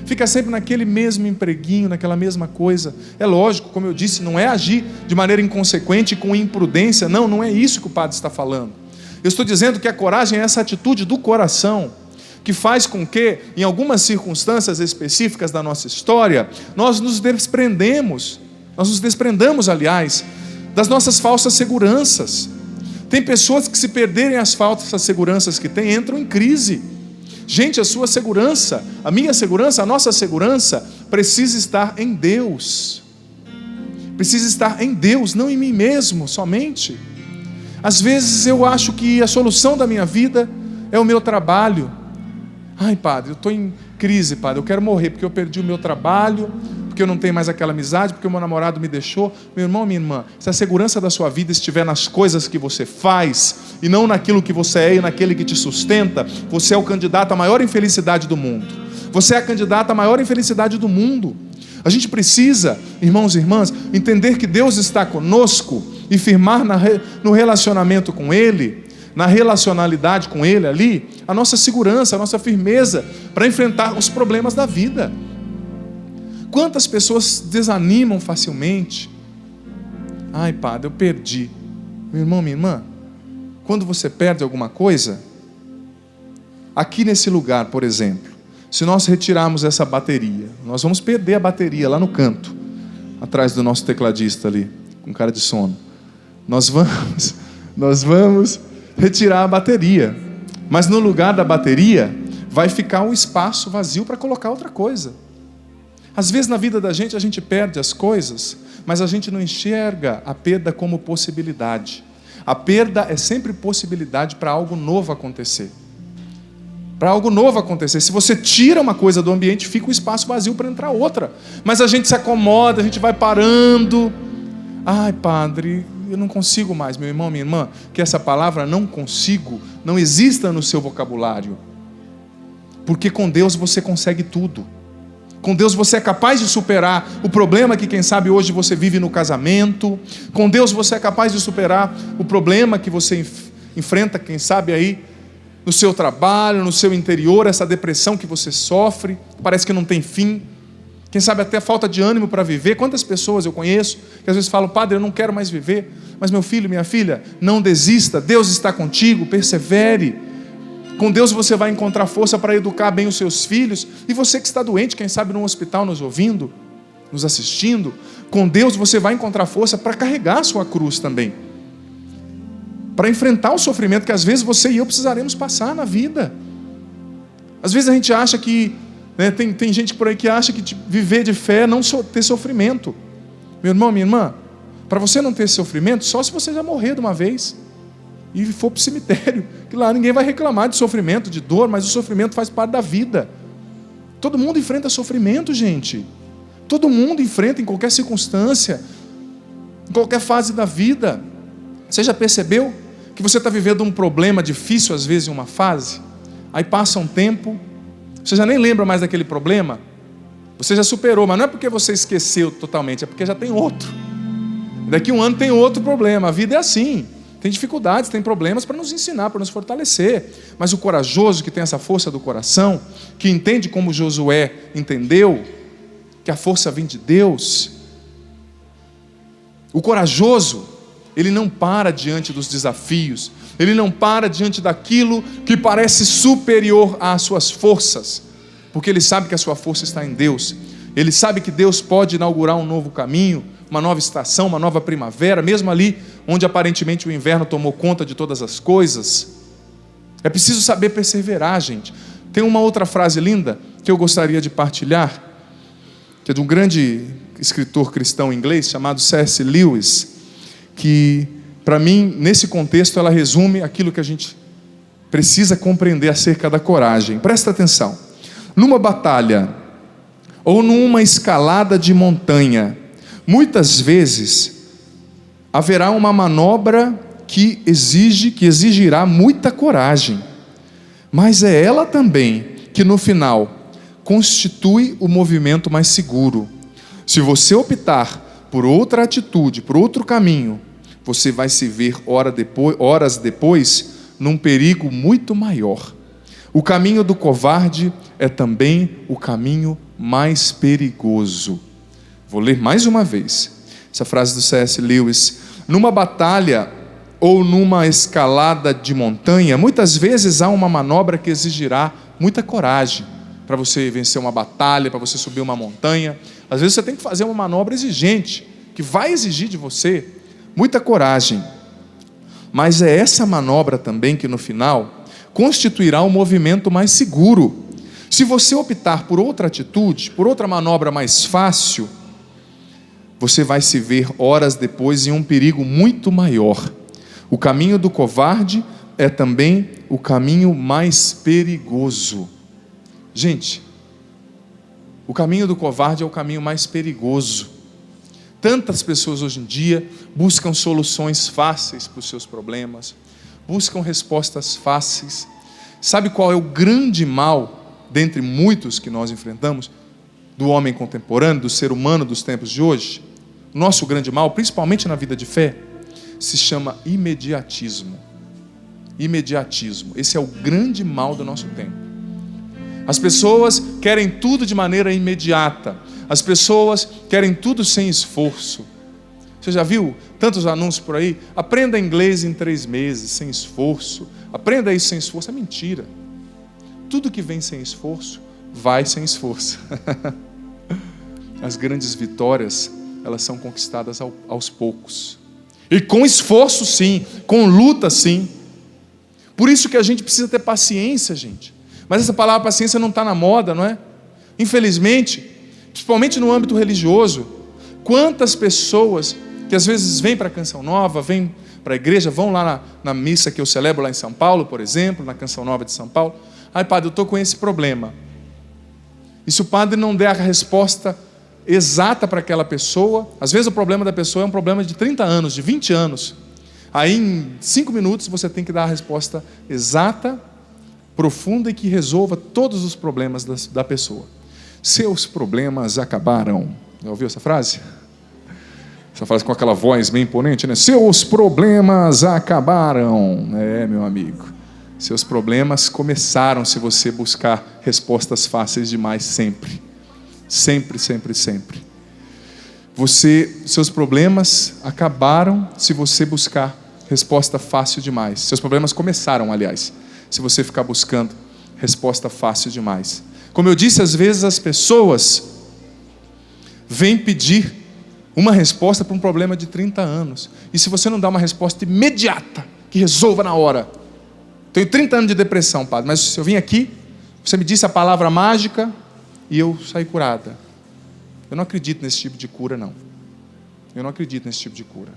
Fica sempre naquele mesmo empreguinho, naquela mesma coisa. É lógico, como eu disse, não é agir de maneira inconsequente, com imprudência. Não é isso que o padre está falando. Eu estou dizendo que a coragem é essa atitude do coração, que faz com que, em algumas circunstâncias específicas da nossa história, nós nos desprendamos, aliás, das nossas falsas seguranças. Tem pessoas que, se perderem as falsas seguranças que têm, entram em crise. Gente, a sua segurança, a minha segurança, a nossa segurança precisa estar em Deus. Precisa estar em Deus, não em mim mesmo somente. Às vezes eu acho que a solução da minha vida é o meu trabalho. Ai, padre, eu estou em crise, padre, eu quero morrer porque eu perdi o meu trabalho, porque eu não tenho mais aquela amizade, porque o meu namorado me deixou. Meu irmão, minha irmã, se a segurança da sua vida estiver nas coisas que você faz e não naquilo que você é e naquele que te sustenta, você é o candidato à maior infelicidade do mundo. Você é a candidata à maior infelicidade do mundo. A gente precisa, irmãos e irmãs, entender que Deus está conosco e firmar no relacionamento com Ele, na relacionalidade com Ele ali, a nossa segurança, a nossa firmeza para enfrentar os problemas da vida. Quantas pessoas desanimam facilmente? Ai, padre, eu perdi. Meu irmão, minha irmã, quando você perde alguma coisa, aqui nesse lugar, por exemplo, se nós retirarmos essa bateria, nós vamos perder a bateria lá no canto, atrás do nosso tecladista ali, com cara de sono. Nós vamos retirar a bateria, mas no lugar da bateria vai ficar um espaço vazio para colocar outra coisa. Às vezes na vida da gente a gente perde as coisas, mas a gente não enxerga a perda como possibilidade. A perda é sempre possibilidade para algo novo acontecer. Para algo novo acontecer. Se você tira uma coisa do ambiente, fica um espaço vazio para entrar outra. Mas a gente se acomoda, a gente vai parando. Ai, padre, eu não consigo mais, meu irmão, minha irmã, que essa palavra não consigo não exista no seu vocabulário. Porque com Deus você consegue tudo. Com Deus você é capaz de superar o problema que, quem sabe, hoje você vive no casamento. Com Deus você é capaz de superar o problema que você enfrenta, quem sabe, aí no seu trabalho, no seu interior, essa depressão que você sofre, parece que não tem fim. Quem sabe até falta de ânimo para viver. Quantas pessoas eu conheço que às vezes falam: padre, eu não quero mais viver. Mas meu filho, minha filha, não desista. Deus está contigo, persevere. Com Deus você vai encontrar força para educar bem os seus filhos. E você que está doente, quem sabe num hospital nos ouvindo, nos assistindo, com Deus você vai encontrar força para carregar a sua cruz também, para enfrentar o sofrimento que às vezes você e eu precisaremos passar na vida. Às vezes a gente acha que, tem gente por aí que acha que viver de fé é não ter sofrimento. Meu irmão, minha irmã, para você não ter sofrimento, só se você já morrer de uma vez e for para o cemitério, que lá ninguém vai reclamar de sofrimento, de dor, mas o sofrimento faz parte da vida. Todo mundo enfrenta sofrimento, gente. Todo mundo enfrenta em qualquer circunstância, em qualquer fase da vida. Você já percebeu que você está vivendo um problema difícil, às vezes, em uma fase? Aí passa um tempo, você já nem lembra mais daquele problema, você já superou, mas não é porque você esqueceu totalmente, é porque já tem outro. Daqui a um ano tem outro problema. A vida é assim. tem dificuldades, tem problemas para nos ensinar, para nos fortalecer. Mas o corajoso, que tem essa força do coração, que entende como Josué entendeu, que a força vem de Deus. O corajoso, ele não para diante dos desafios, ele não para diante daquilo que parece superior às suas forças, porque ele sabe que a sua força está em Deus. Ele sabe que Deus pode inaugurar um novo caminho, uma nova estação, uma nova primavera, mesmo ali onde aparentemente o inverno tomou conta de todas as coisas. É preciso saber perseverar, gente. Tem uma outra frase linda que eu gostaria de partilhar, que é de um grande escritor cristão inglês chamado C.S. Lewis, que, para mim, nesse contexto, ela resume aquilo que a gente precisa compreender acerca da coragem. Presta atenção. Numa batalha ou numa escalada de montanha, muitas vezes haverá uma manobra que exigirá muita coragem, mas é ela também que no final constitui o movimento mais seguro. Se você optar por outra atitude, por outro caminho, você vai se ver horas depois num perigo muito maior. O caminho do covarde é também o caminho mais perigoso. Vou ler mais uma vez essa frase do C.S. Lewis. Numa batalha ou numa escalada de montanha, muitas vezes há uma manobra que exigirá muita coragem para você vencer uma batalha, para você subir uma montanha. Às vezes você tem que fazer uma manobra exigente, que vai exigir de você muita coragem. Mas é essa manobra também que no final constituirá um movimento mais seguro. Se você optar por outra atitude, por outra manobra mais fácil, você vai se ver horas depois em um perigo muito maior. O caminho do covarde é também o caminho mais perigoso. Gente, o caminho do covarde é o caminho mais perigoso. Tantas pessoas hoje em dia buscam soluções fáceis para os seus problemas, buscam respostas fáceis. Sabe qual é o grande mal, dentre muitos que nós enfrentamos, do homem contemporâneo, do ser humano dos tempos de hoje? O nosso grande mal, principalmente na vida de fé, se chama imediatismo. Imediatismo. Esse é o grande mal do nosso tempo. As pessoas querem tudo de maneira imediata. As pessoas querem tudo sem esforço. Você já viu tantos anúncios por aí? Aprenda inglês em 3 meses, sem esforço. Aprenda isso sem esforço. É mentira. Tudo que vem sem esforço, vai sem esforço. As grandes vitórias, elas são conquistadas aos poucos. E com esforço sim, com luta sim. Por isso que a gente precisa ter paciência, gente. Mas essa palavra paciência não está na moda, não é? Infelizmente, principalmente no âmbito religioso, quantas pessoas que às vezes vêm para a Canção Nova, vêm para a igreja, vão lá na missa que eu celebro lá em São Paulo, por exemplo, na Canção Nova de São Paulo. Ai, padre, eu estou com esse problema. E se o padre não der a resposta exata para aquela pessoa, às vezes o problema da pessoa é um problema de 30 anos, de 20 anos. Aí em 5 minutos você tem que dar a resposta exata, profunda e que resolva todos os problemas da pessoa. Seus problemas acabaram. Já ouviu essa frase? Essa frase com aquela voz bem imponente, né? Seus problemas acabaram. É, meu amigo. Seus problemas começaram se você buscar respostas fáceis demais sempre. Sempre, sempre, sempre. Seus problemas acabaram se você buscar resposta fácil demais. Seus problemas começaram, aliás, se você ficar buscando resposta fácil demais. Como eu disse, às vezes as pessoas vêm pedir uma resposta para um problema de 30 anos. E se você não dá uma resposta imediata, que resolva na hora. Tenho 30 anos de depressão, padre, mas se eu vim aqui, você me disse a palavra mágica e eu saí curada. Eu não acredito nesse tipo de cura, não. Eu não acredito nesse tipo de cura.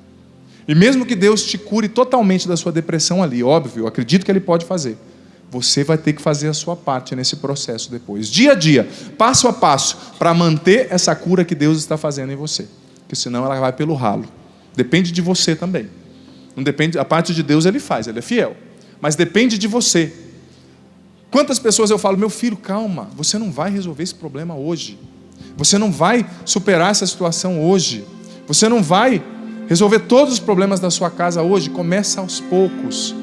E mesmo que Deus te cure totalmente da sua depressão ali, óbvio, eu acredito que Ele pode fazer. Você vai ter que fazer a sua parte nesse processo depois. Dia a dia, passo a passo, para manter essa cura que Deus está fazendo em você. Porque senão ela vai pelo ralo. Depende de você também. Não depende, a parte de Deus Ele faz, Ele é fiel. Mas depende de você. Quantas pessoas eu falo, meu filho, calma, você não vai resolver esse problema hoje. Você não vai superar essa situação hoje. Você não vai Resolver todos os problemas da sua casa hoje, começa aos poucos.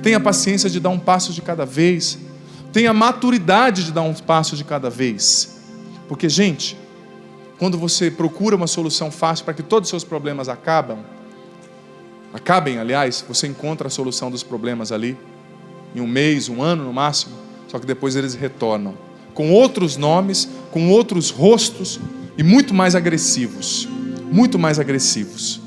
Tenha paciência de dar um passo de cada vez. Tenha maturidade de dar um passo de cada vez. Porque, gente, quando você procura uma solução fácil para que todos os seus problemas acabem, aliás, você encontra a solução dos problemas ali, em um mês, um ano no máximo, só que depois eles retornam, com outros nomes, com outros rostos e muito mais agressivos. Muito mais agressivos.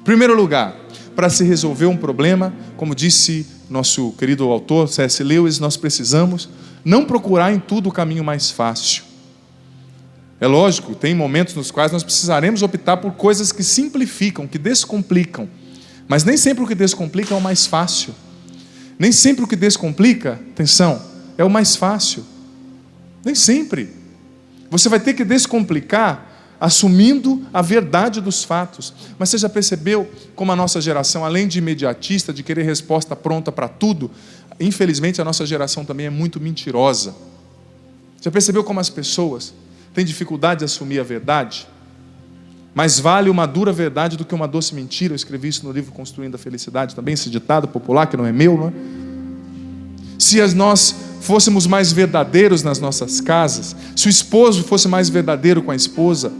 Em primeiro lugar, para se resolver um problema, como disse nosso querido autor C.S. Lewis, nós precisamos não procurar em tudo o caminho mais fácil. É lógico, tem momentos nos quais nós precisaremos optar por coisas que simplificam, que descomplicam. Mas nem sempre o que descomplica é o mais fácil. Nem sempre o que descomplica, atenção, é o mais fácil. Nem sempre. Você vai ter que descomplicar assumindo a verdade dos fatos. Mas você já percebeu como a nossa geração, além de imediatista, de querer resposta pronta para tudo, infelizmente a nossa geração também é muito mentirosa. Já percebeu como as pessoas têm dificuldade de assumir a verdade? Mais vale uma dura verdade do que uma doce mentira. Eu escrevi isso no livro Construindo a Felicidade, também esse ditado popular, que não é meu, não é? Se nós fôssemos mais verdadeiros nas nossas casas, se o esposo fosse mais verdadeiro com a esposa,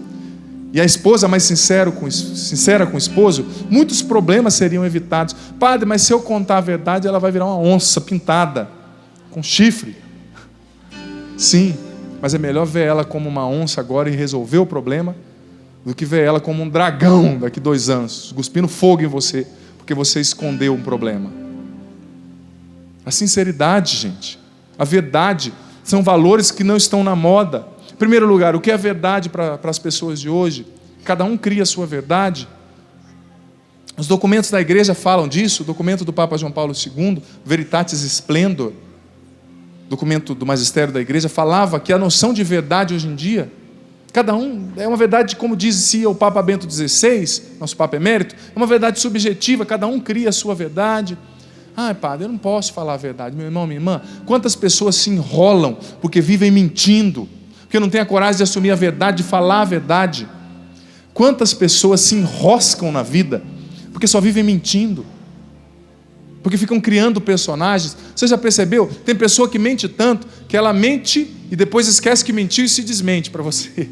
e a esposa mais sincera com o esposo, muitos problemas seriam evitados. Padre, mas se eu contar a verdade, ela vai virar uma onça pintada, com chifre. Sim, mas é melhor ver ela como uma onça agora e resolver o problema, do que ver ela como um dragão daqui 2 anos, cuspindo fogo em você, porque você escondeu um problema. A sinceridade, gente, a verdade, são valores que não estão na moda. Em primeiro lugar, o que é verdade para as pessoas de hoje? Cada um cria a sua verdade. Os documentos da igreja falam disso. O documento do Papa João Paulo II, Veritatis Splendor, documento do magistério da igreja, falava que a noção de verdade hoje em dia, cada um, é uma verdade, como dizia o Papa Bento XVI, nosso Papa Emérito, é uma verdade subjetiva, cada um cria a sua verdade. Ai, padre, eu não posso falar a verdade. Meu irmão, minha irmã, quantas pessoas se enrolam porque vivem mentindo, porque não têm a coragem de assumir a verdade, de falar a verdade. Quantas pessoas se enroscam na vida porque só vivem mentindo, porque ficam criando personagens. Você já percebeu? Tem pessoa que mente tanto que ela mente e depois esquece que mentiu e se desmente para você.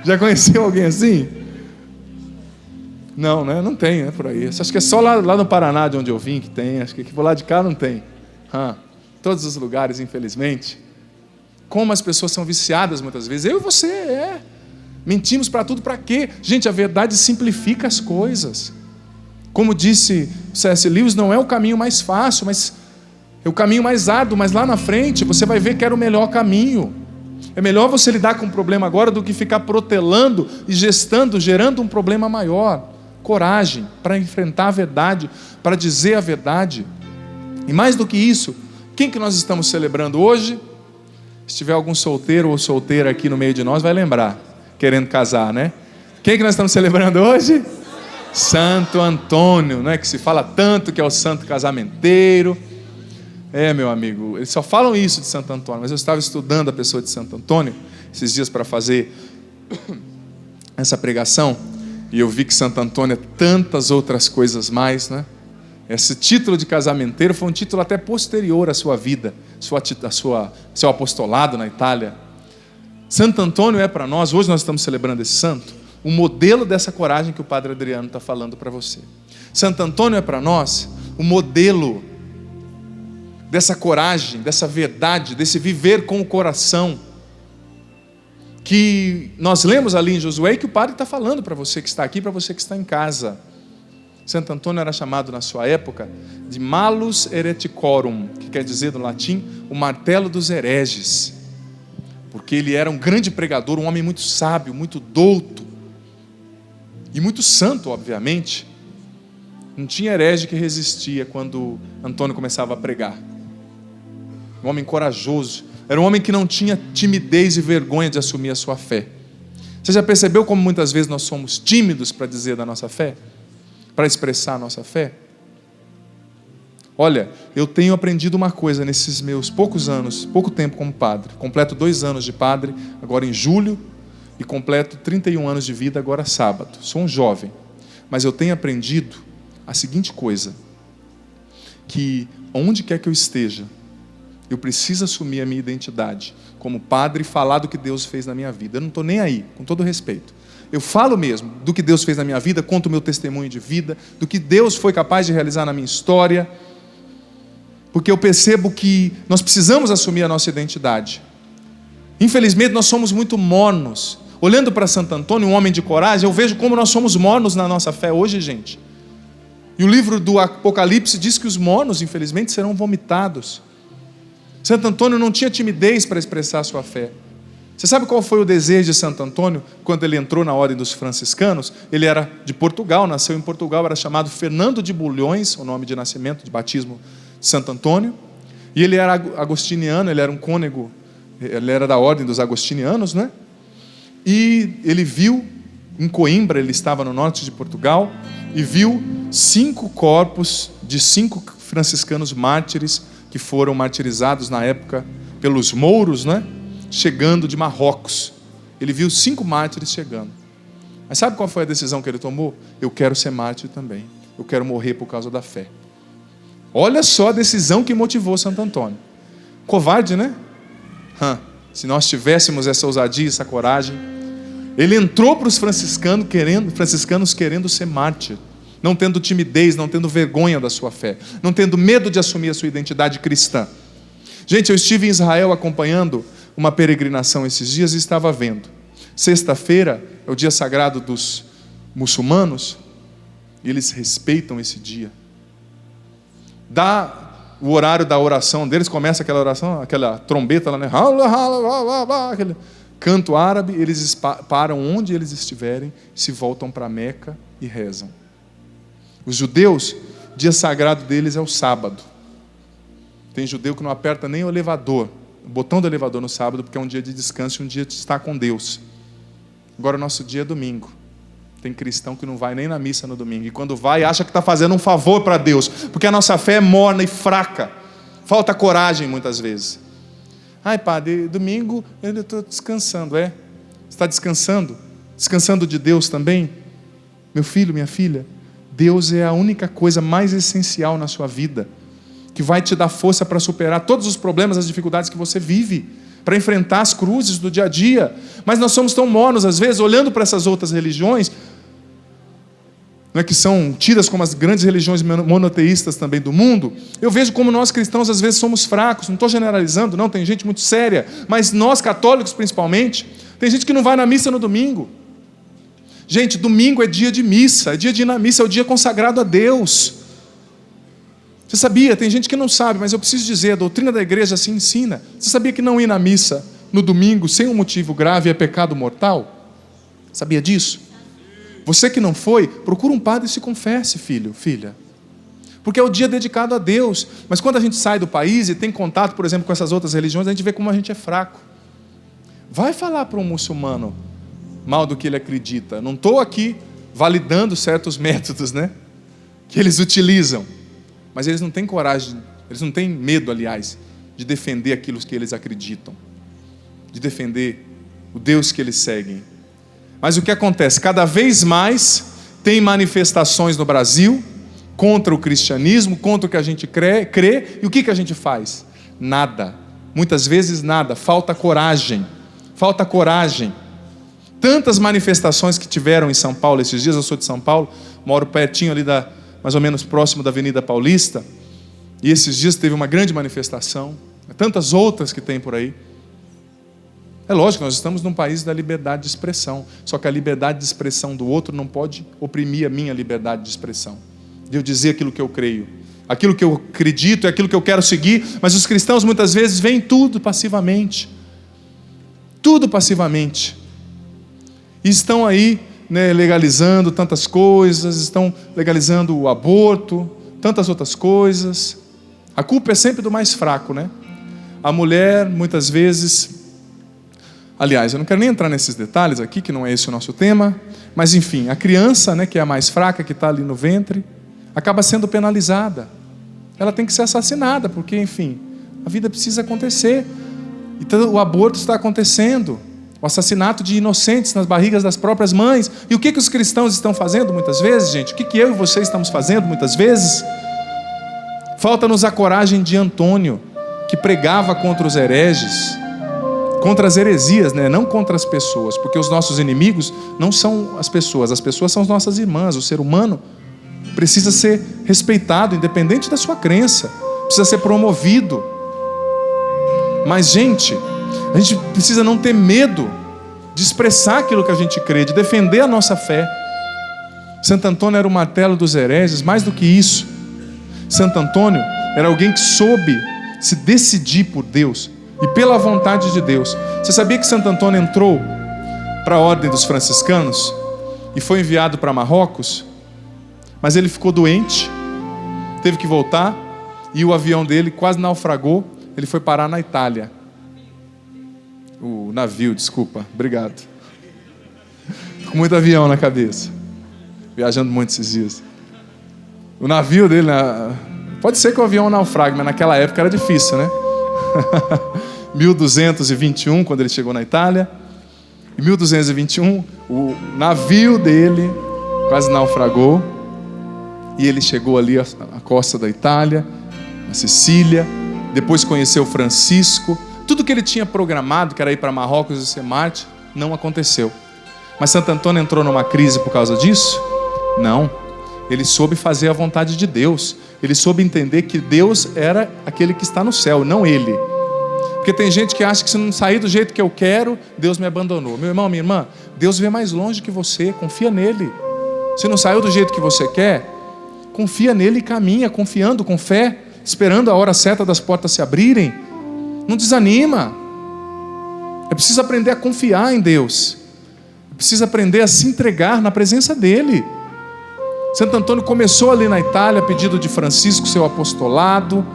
Já conheceu alguém assim? Não, né? Não tem, né? Por aí. Acho que é só lá no Paraná, de onde eu vim, que tem. Acho que aqui por lá de cá não tem. Todos os lugares, infelizmente. Como as pessoas são viciadas muitas vezes. Eu e você, mentimos para tudo, para quê? Gente, a verdade simplifica as coisas. Como disse C.S. Lewis, não é o caminho mais fácil, mas é o caminho mais árduo, mas lá na frente você vai ver que era o melhor caminho. É melhor você lidar com um problema agora do que ficar protelando e gerando um problema maior. Coragem para enfrentar a verdade, para dizer a verdade. E mais do que isso, quem que nós estamos celebrando hoje? Se tiver algum solteiro ou solteira aqui no meio de nós, vai lembrar, querendo casar, né? Quem que nós estamos celebrando hoje? Santo Antônio, né? Que se fala tanto que é o santo casamenteiro. Meu amigo, eles só falam isso de Santo Antônio, mas eu estava estudando a pessoa de Santo Antônio esses dias para fazer essa pregação, e eu vi que Santo Antônio é tantas outras coisas mais, né? Esse título de casamenteiro foi um título até posterior à sua vida, seu apostolado na Itália. Santo Antônio é para nós, hoje nós estamos celebrando esse santo, o modelo dessa coragem que o Padre Adriano está falando para você. Santo Antônio é para nós o modelo dessa coragem, dessa verdade, desse viver com o coração, que nós lemos ali em Josué e que o Padre está falando para você que está aqui, para você que está em casa. Santo Antônio era chamado na sua época de Malus Hereticorum, que quer dizer no latim, o martelo dos hereges, porque ele era um grande pregador, um homem muito sábio, muito douto, e muito santo, obviamente. Não tinha herege que resistia quando Antônio começava a pregar. Um homem corajoso, era um homem que não tinha timidez e vergonha de assumir a sua fé. Você já percebeu como muitas vezes nós somos tímidos para dizer da nossa fé? Para expressar a nossa fé? Olha, eu tenho aprendido uma coisa nesses meus poucos anos, pouco tempo como padre. Completo 2 anos de padre, agora em julho, e completo 31 anos de vida, agora sábado. Sou um jovem. Mas eu tenho aprendido a seguinte coisa, que onde quer que eu esteja, eu preciso assumir a minha identidade como padre e falar do que Deus fez na minha vida. Eu não estou nem aí, com todo respeito. Eu falo mesmo do que Deus fez na minha vida, conto o meu testemunho de vida, do que Deus foi capaz de realizar na minha história, porque eu percebo que nós precisamos assumir a nossa identidade. Infelizmente nós somos muito mornos. Olhando para Santo Antônio, um homem de coragem, eu vejo como nós somos mornos na nossa fé hoje, gente. E o livro do Apocalipse diz que os mornos, infelizmente, serão vomitados. Santo Antônio não tinha timidez para expressar a sua fé. Você sabe qual foi o desejo de Santo Antônio quando ele entrou na ordem dos franciscanos? Ele era de Portugal, nasceu em Portugal, era chamado Fernando de Bulhões, o nome de nascimento, de batismo de Santo Antônio. E ele era agostiniano, ele era um cônego, ele era da ordem dos agostinianos, né? E ele viu, em Coimbra, ele estava no norte de Portugal, e viu 5 corpos de 5 franciscanos mártires que foram martirizados na época pelos mouros, né? Chegando de Marrocos. Ele viu 5 mártires chegando. Mas sabe qual foi a decisão que ele tomou? Eu quero ser mártir também. Eu quero morrer por causa da fé. Olha só a decisão que motivou Santo Antônio. Covarde, né? Se nós tivéssemos essa ousadia, essa coragem. Ele entrou para os franciscanos querendo ser mártir, não tendo timidez, não tendo vergonha da sua fé, não tendo medo de assumir a sua identidade cristã. Gente, eu estive em Israel acompanhando uma peregrinação esses dias e estava vendo. Sexta-feira é o dia sagrado dos muçulmanos, e eles respeitam esse dia. Dá o horário da oração deles, começa aquela oração, aquela trombeta lá, né? Aquele canto árabe, eles param onde eles estiverem, se voltam para Meca e rezam. Os judeus, o dia sagrado deles é o sábado. Tem judeu que não aperta nem o elevador, o botão do elevador no sábado, porque é um dia de descanso e um dia de estar com Deus. Agora o nosso dia é domingo. Tem cristão que não vai nem na missa no domingo, e quando vai, acha que está fazendo um favor para Deus, porque a nossa fé é morna e fraca, falta coragem muitas vezes. Ai, padre, domingo eu estou descansando. Você está descansando? Descansando de Deus também? Meu filho, minha filha, Deus é a única coisa mais essencial na sua vida, que vai te dar força para superar todos os problemas, as dificuldades que você vive, para enfrentar as cruzes do dia a dia. Mas nós somos tão mornos, às vezes, olhando para essas outras religiões, não é, que são tidas como as grandes religiões monoteístas também do mundo. Eu vejo como nós cristãos às vezes somos fracos. Não estou generalizando, não, tem gente muito séria, mas nós católicos principalmente, tem gente que não vai na missa no domingo. Gente, domingo é dia de missa, é dia de ir na missa, é o dia consagrado a Deus. Você sabia? Tem gente que não sabe, mas eu preciso dizer, a doutrina da igreja assim ensina. Você sabia que não ir na missa no domingo sem um motivo grave é pecado mortal? Sabia disso? Você que não foi, procura um padre e se confesse, filho, filha. Porque é o dia dedicado a Deus. Mas quando a gente sai do país e tem contato, por exemplo, com essas outras religiões, a gente vê como a gente é fraco. Vai falar para um muçulmano mal do que ele acredita. Não estou aqui validando certos métodos, né, que eles utilizam. Mas eles não têm coragem, eles não têm medo, aliás, de defender aquilo que eles acreditam, de defender o Deus que eles seguem. Mas o que acontece? Cada vez mais tem manifestações no Brasil contra o cristianismo, contra o que a gente crê, e o que a gente faz? Nada. Muitas vezes nada. Falta coragem. Falta coragem. Tantas manifestações que tiveram em São Paulo esses dias. Eu sou de São Paulo, moro pertinho ali, mais ou menos próximo da Avenida Paulista, e esses dias teve uma grande manifestação. Tantas outras que tem por aí. É lógico, nós estamos num país da liberdade de expressão, só que a liberdade de expressão do outro não pode oprimir a minha liberdade de expressão, de eu dizer aquilo que eu creio, aquilo que eu acredito, é aquilo que eu quero seguir. Mas os cristãos muitas vezes veem tudo passivamente, e estão aí, né, legalizando tantas coisas, estão legalizando o aborto, tantas outras coisas. A culpa é sempre do mais fraco, né? A mulher muitas vezes... Aliás, eu não quero nem entrar nesses detalhes aqui, que não é esse o nosso tema, mas enfim, a criança, né, que é a mais fraca, que está ali no ventre, acaba sendo penalizada. Ela tem que ser assassinada, porque, enfim, a vida precisa acontecer. Então o aborto está acontecendo. O assassinato de inocentes nas barrigas das próprias mães. E o que os cristãos estão fazendo muitas vezes, gente? O que eu e você estamos fazendo muitas vezes? Falta-nos a coragem de Antônio, que pregava contra os hereges, contra as heresias, né? Não contra as pessoas, porque os nossos inimigos não são as pessoas são as nossas irmãs. O ser humano precisa ser respeitado, independente da sua crença, precisa ser promovido. Mas, gente, a gente precisa não ter medo de expressar aquilo que a gente crê, de defender a nossa fé. Santo Antônio era o martelo dos hereges. Mais do que isso, Santo Antônio era alguém que soube se decidir por Deus e pela vontade de Deus. Você sabia que Santo Antônio entrou para a ordem dos franciscanos e foi enviado para Marrocos? Mas ele ficou doente, teve que voltar, e o avião dele quase naufragou. Ele foi parar na Itália. O navio, desculpa, obrigado. Com muito avião na cabeça, viajando muito esses dias. O navio dele, pode ser que o avião naufrague, mas naquela época era difícil, né? 1221, quando ele chegou na Itália. Em 1221, o navio dele quase naufragou. E ele chegou ali à costa da Itália, na Sicília. Depois conheceu Francisco. Tudo que ele tinha programado, que era ir para Marrocos e ser mártir, não aconteceu. Mas Santo Antônio entrou numa crise por causa disso? Não. Ele soube fazer a vontade de Deus. Ele soube entender que Deus era aquele que está no céu, não ele. Porque tem gente que acha que se não sair do jeito que eu quero, Deus me abandonou. Meu irmão, minha irmã, Deus vê mais longe que você, confia nele. Se não saiu do jeito que você quer, confia nele e caminha, confiando, com fé, esperando a hora certa das portas se abrirem. Não desanima. É preciso aprender a confiar em Deus. É preciso aprender a se entregar na presença dele. Santo Antônio começou ali na Itália, a pedido de Francisco, seu apostolado.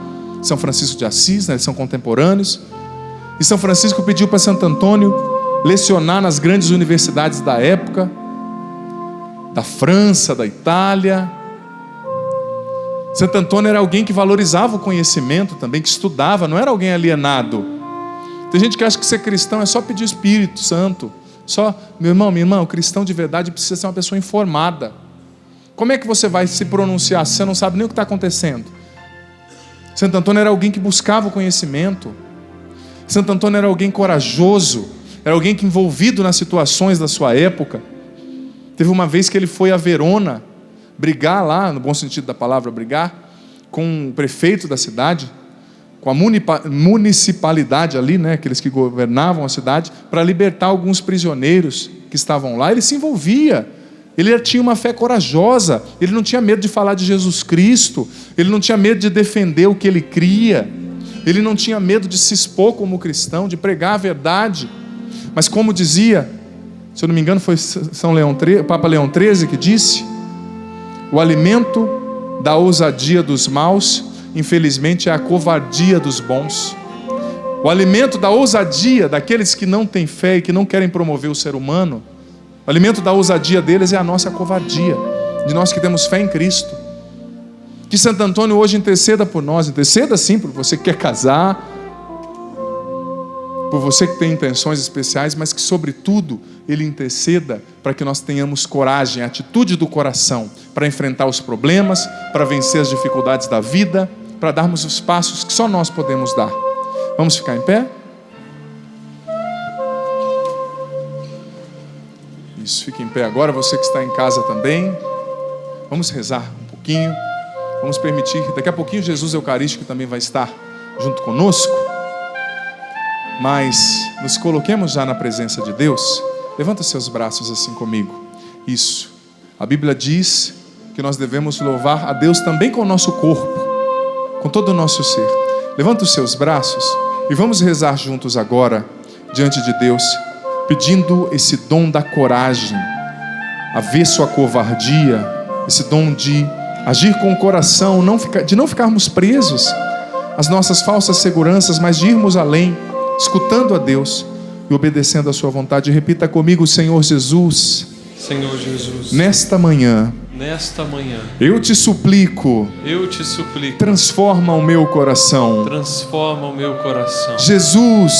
São Francisco de Assis, né? Eles são contemporâneos. E São Francisco pediu para Santo Antônio lecionar nas grandes universidades da época, da França, da Itália. Santo Antônio era alguém que valorizava o conhecimento também, que estudava, não era alguém alienado. Tem gente que acha que ser cristão é só pedir o Espírito Santo. Meu irmão, minha irmã, o cristão de verdade precisa ser uma pessoa informada. Como é que você vai se pronunciar se você não sabe nem o que está acontecendo? Santo Antônio era alguém que buscava o conhecimento. Santo Antônio era alguém corajoso, era alguém que envolvido nas situações da sua época. Teve uma vez que ele foi a Verona brigar lá, no bom sentido da palavra, brigar com o prefeito da cidade, com a municipalidade ali, né, aqueles que governavam a cidade, para libertar alguns prisioneiros que estavam lá. Ele se envolvia, ele tinha uma fé corajosa, ele não tinha medo de falar de Jesus Cristo, ele não tinha medo de defender o que ele cria, ele não tinha medo de se expor como cristão, de pregar a verdade. Mas como dizia, se eu não me engano foi Papa Leão XIII que disse: o alimento da ousadia dos maus, infelizmente, é a covardia dos bons. O alimento da ousadia daqueles que não têm fé e que não querem promover o ser humano, o alimento da ousadia deles é a nossa covardia, de nós que temos fé em Cristo. Que Santo Antônio hoje interceda por nós, interceda sim por você que quer casar, por você que tem intenções especiais, mas que sobretudo ele interceda para que nós tenhamos coragem, atitude do coração, para enfrentar os problemas, para vencer as dificuldades da vida, para darmos os passos que só nós podemos dar. Vamos ficar em pé? Isso, fique em pé agora, você que está em casa também. Vamos rezar um pouquinho, vamos permitir, daqui a pouquinho Jesus Eucarístico também vai estar junto conosco, mas nos coloquemos já na presença de Deus. Levanta os seus braços assim comigo. Isso, a Bíblia diz que nós devemos louvar a Deus também com o nosso corpo, com todo o nosso ser. Levanta os seus braços e vamos rezar juntos agora diante de Deus, pedindo esse dom da coragem, avesso à covardia, esse dom de agir com o coração, de não ficarmos presos às nossas falsas seguranças, mas de irmos além, escutando a Deus e obedecendo a sua vontade. Repita comigo: Senhor Jesus, Senhor Jesus, nesta manhã, eu te suplico, transforma o meu coração. Transforma o meu coração. Jesus,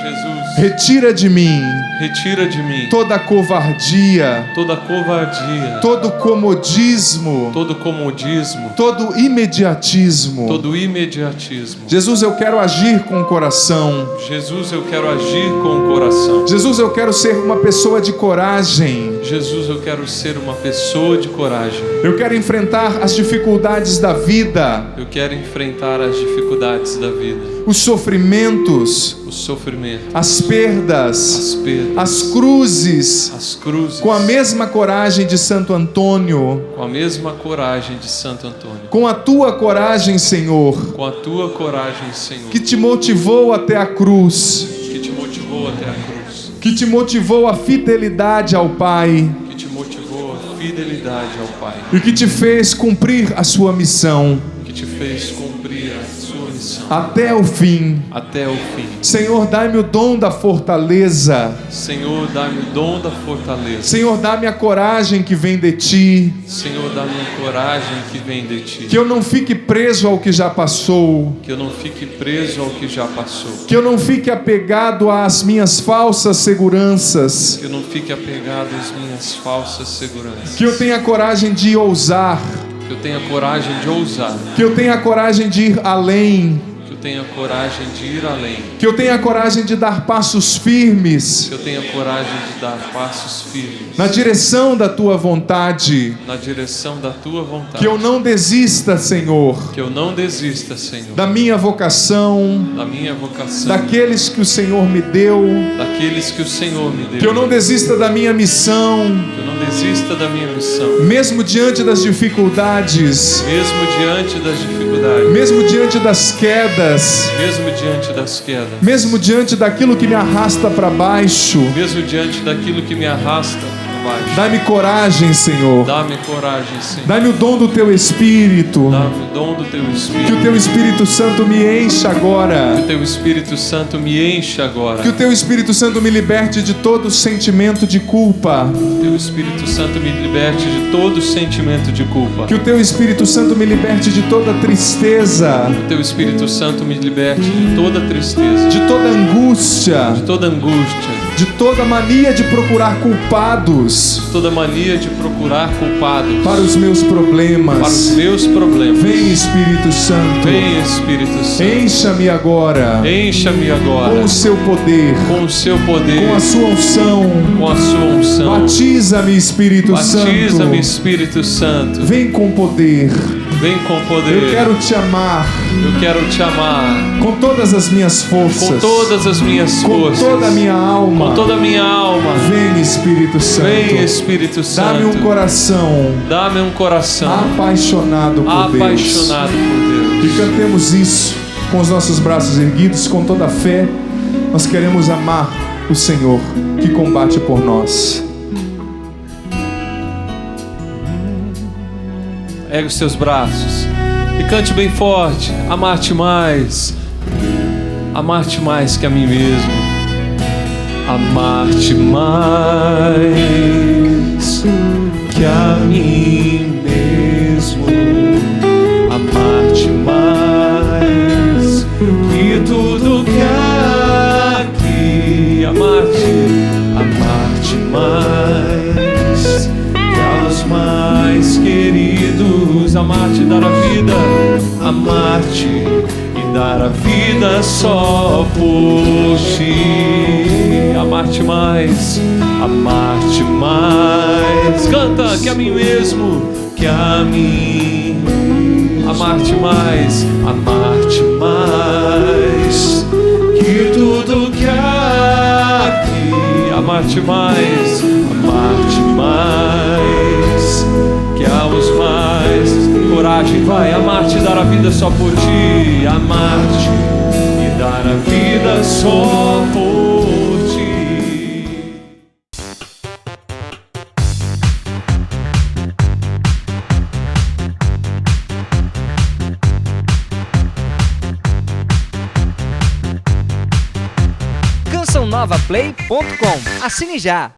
Jesus, retira de mim retira de mim toda covardia, toda covardia, todo comodismo, todo comodismo, todo imediatismo. todo imediatismo. Jesus, eu quero agir com o coração. Jesus, eu quero agir com o coração. Jesus, eu quero ser uma pessoa de coragem. Jesus, eu quero ser uma pessoa de coragem. Eu quero enfrentar as dificuldades da vida, Eu quero enfrentar as dificuldades da vida, os sofrimentos, o sofrimento, as perdas, as perdas, as cruzes, as cruzes, com a mesma coragem de Santo Antônio, com a mesma coragem de Santo Antônio, com a tua coragem, Senhor, com a tua coragem, Senhor, que te motivou até a cruz, que te motivou até a cruz, que te motivou a fidelidade ao Pai que te motivou a fidelidade ao Pai, e que te fez cumprir a sua missão que te fez cumprir a sua missão até o fim. até o fim. Senhor, dai-me o dom da fortaleza. Senhor, dá-me o dom da fortaleza. Senhor, dá-me a coragem que vem de ti. Senhor, dá-me a coragem que vem de ti. Que eu não fique preso ao que já passou. Que eu não fique preso ao que já passou. Que eu não fique apegado às minhas falsas seguranças. Que eu não fique apegado às minhas falsas seguranças. Que eu tenha coragem de ousar. Que eu tenha coragem de ousar. Que eu tenha coragem de ir além. Que eu tenha coragem de ir além. Que eu tenha coragem de dar passos firmes Que eu tenha coragem de dar passos firmes na direção da tua vontade. na direção da tua vontade. Que eu não desista, Senhor, Que eu não desista, Senhor, da minha vocação, da minha vocação, daqueles que o Senhor me deu. daqueles que o Senhor me deu. Que eu não desista da minha missão, Que eu não desista da minha missão. mesmo diante das dificuldades, Mesmo diante das dificuldades, mesmo diante das quedas, mesmo diante das quedas, mesmo diante daquilo que me arrasta para baixo. mesmo diante daquilo que me arrasta para baixo. Dá-me coragem, Senhor. Dá-me coragem, Senhor. Dá-me o dom do teu Espírito. Dá-me o dom do teu Que o Espírito. teu Espírito Santo me encha Que agora. o teu Espírito Santo me enche agora. Que o teu Espírito Santo me liberte de todo sentimento de culpa. Que o teu Espírito Santo me liberte de todo sentimento de culpa. Que o teu Espírito Santo me liberte de toda tristeza, Que o teu Espírito Santo me liberte de toda tristeza, de toda angústia, de toda angústia, de toda mania de procurar culpados de toda mania de procurar culpados para os meus para os problemas. meus problemas. Vem, Espírito Santo, Vem, Espírito Santo. encha-me agora Encha-me agora com o seu poder, com o seu poder, com a sua unção. com a sua unção. Batiza-me, Espírito Batiza-me, Santo. Espírito Santo. Vem com poder. Vem com poder. Eu quero te amar Eu quero te amar com todas as minhas forças, com todas as minhas com forças, toda a minha alma. com toda a minha alma. Vem, Espírito Santo. Vem, Espírito Santo. Dá-me um coração Dá-me um coração apaixonado por Deus. apaixonado por E Deus. cantemos isso com os nossos braços erguidos, com toda a fé. Nós queremos amar o Senhor que combate por nós. Ergue os seus braços e cante bem forte. Amar-te mais. Amar-te mais que a mim mesmo. Amar-te mais que a mim mesmo. Amar-te mais que tudo que há aqui. Amar-te mais que aos mais queridos. Amar-te e dar a vida. Amar-te e dar a vida só por ti. Amar-te mais, amar-te mais. Canta que a mim mesmo, que a mim. Amar-te mais, amar-te mais. Que tudo que há aqui. Amar-te mais, amar-te mais. Que aos mais. Coragem, vai, amar-te e dar a vida só por ti. Amar-te e dar a vida só por ti. cançãonovaplay.com. Assine já!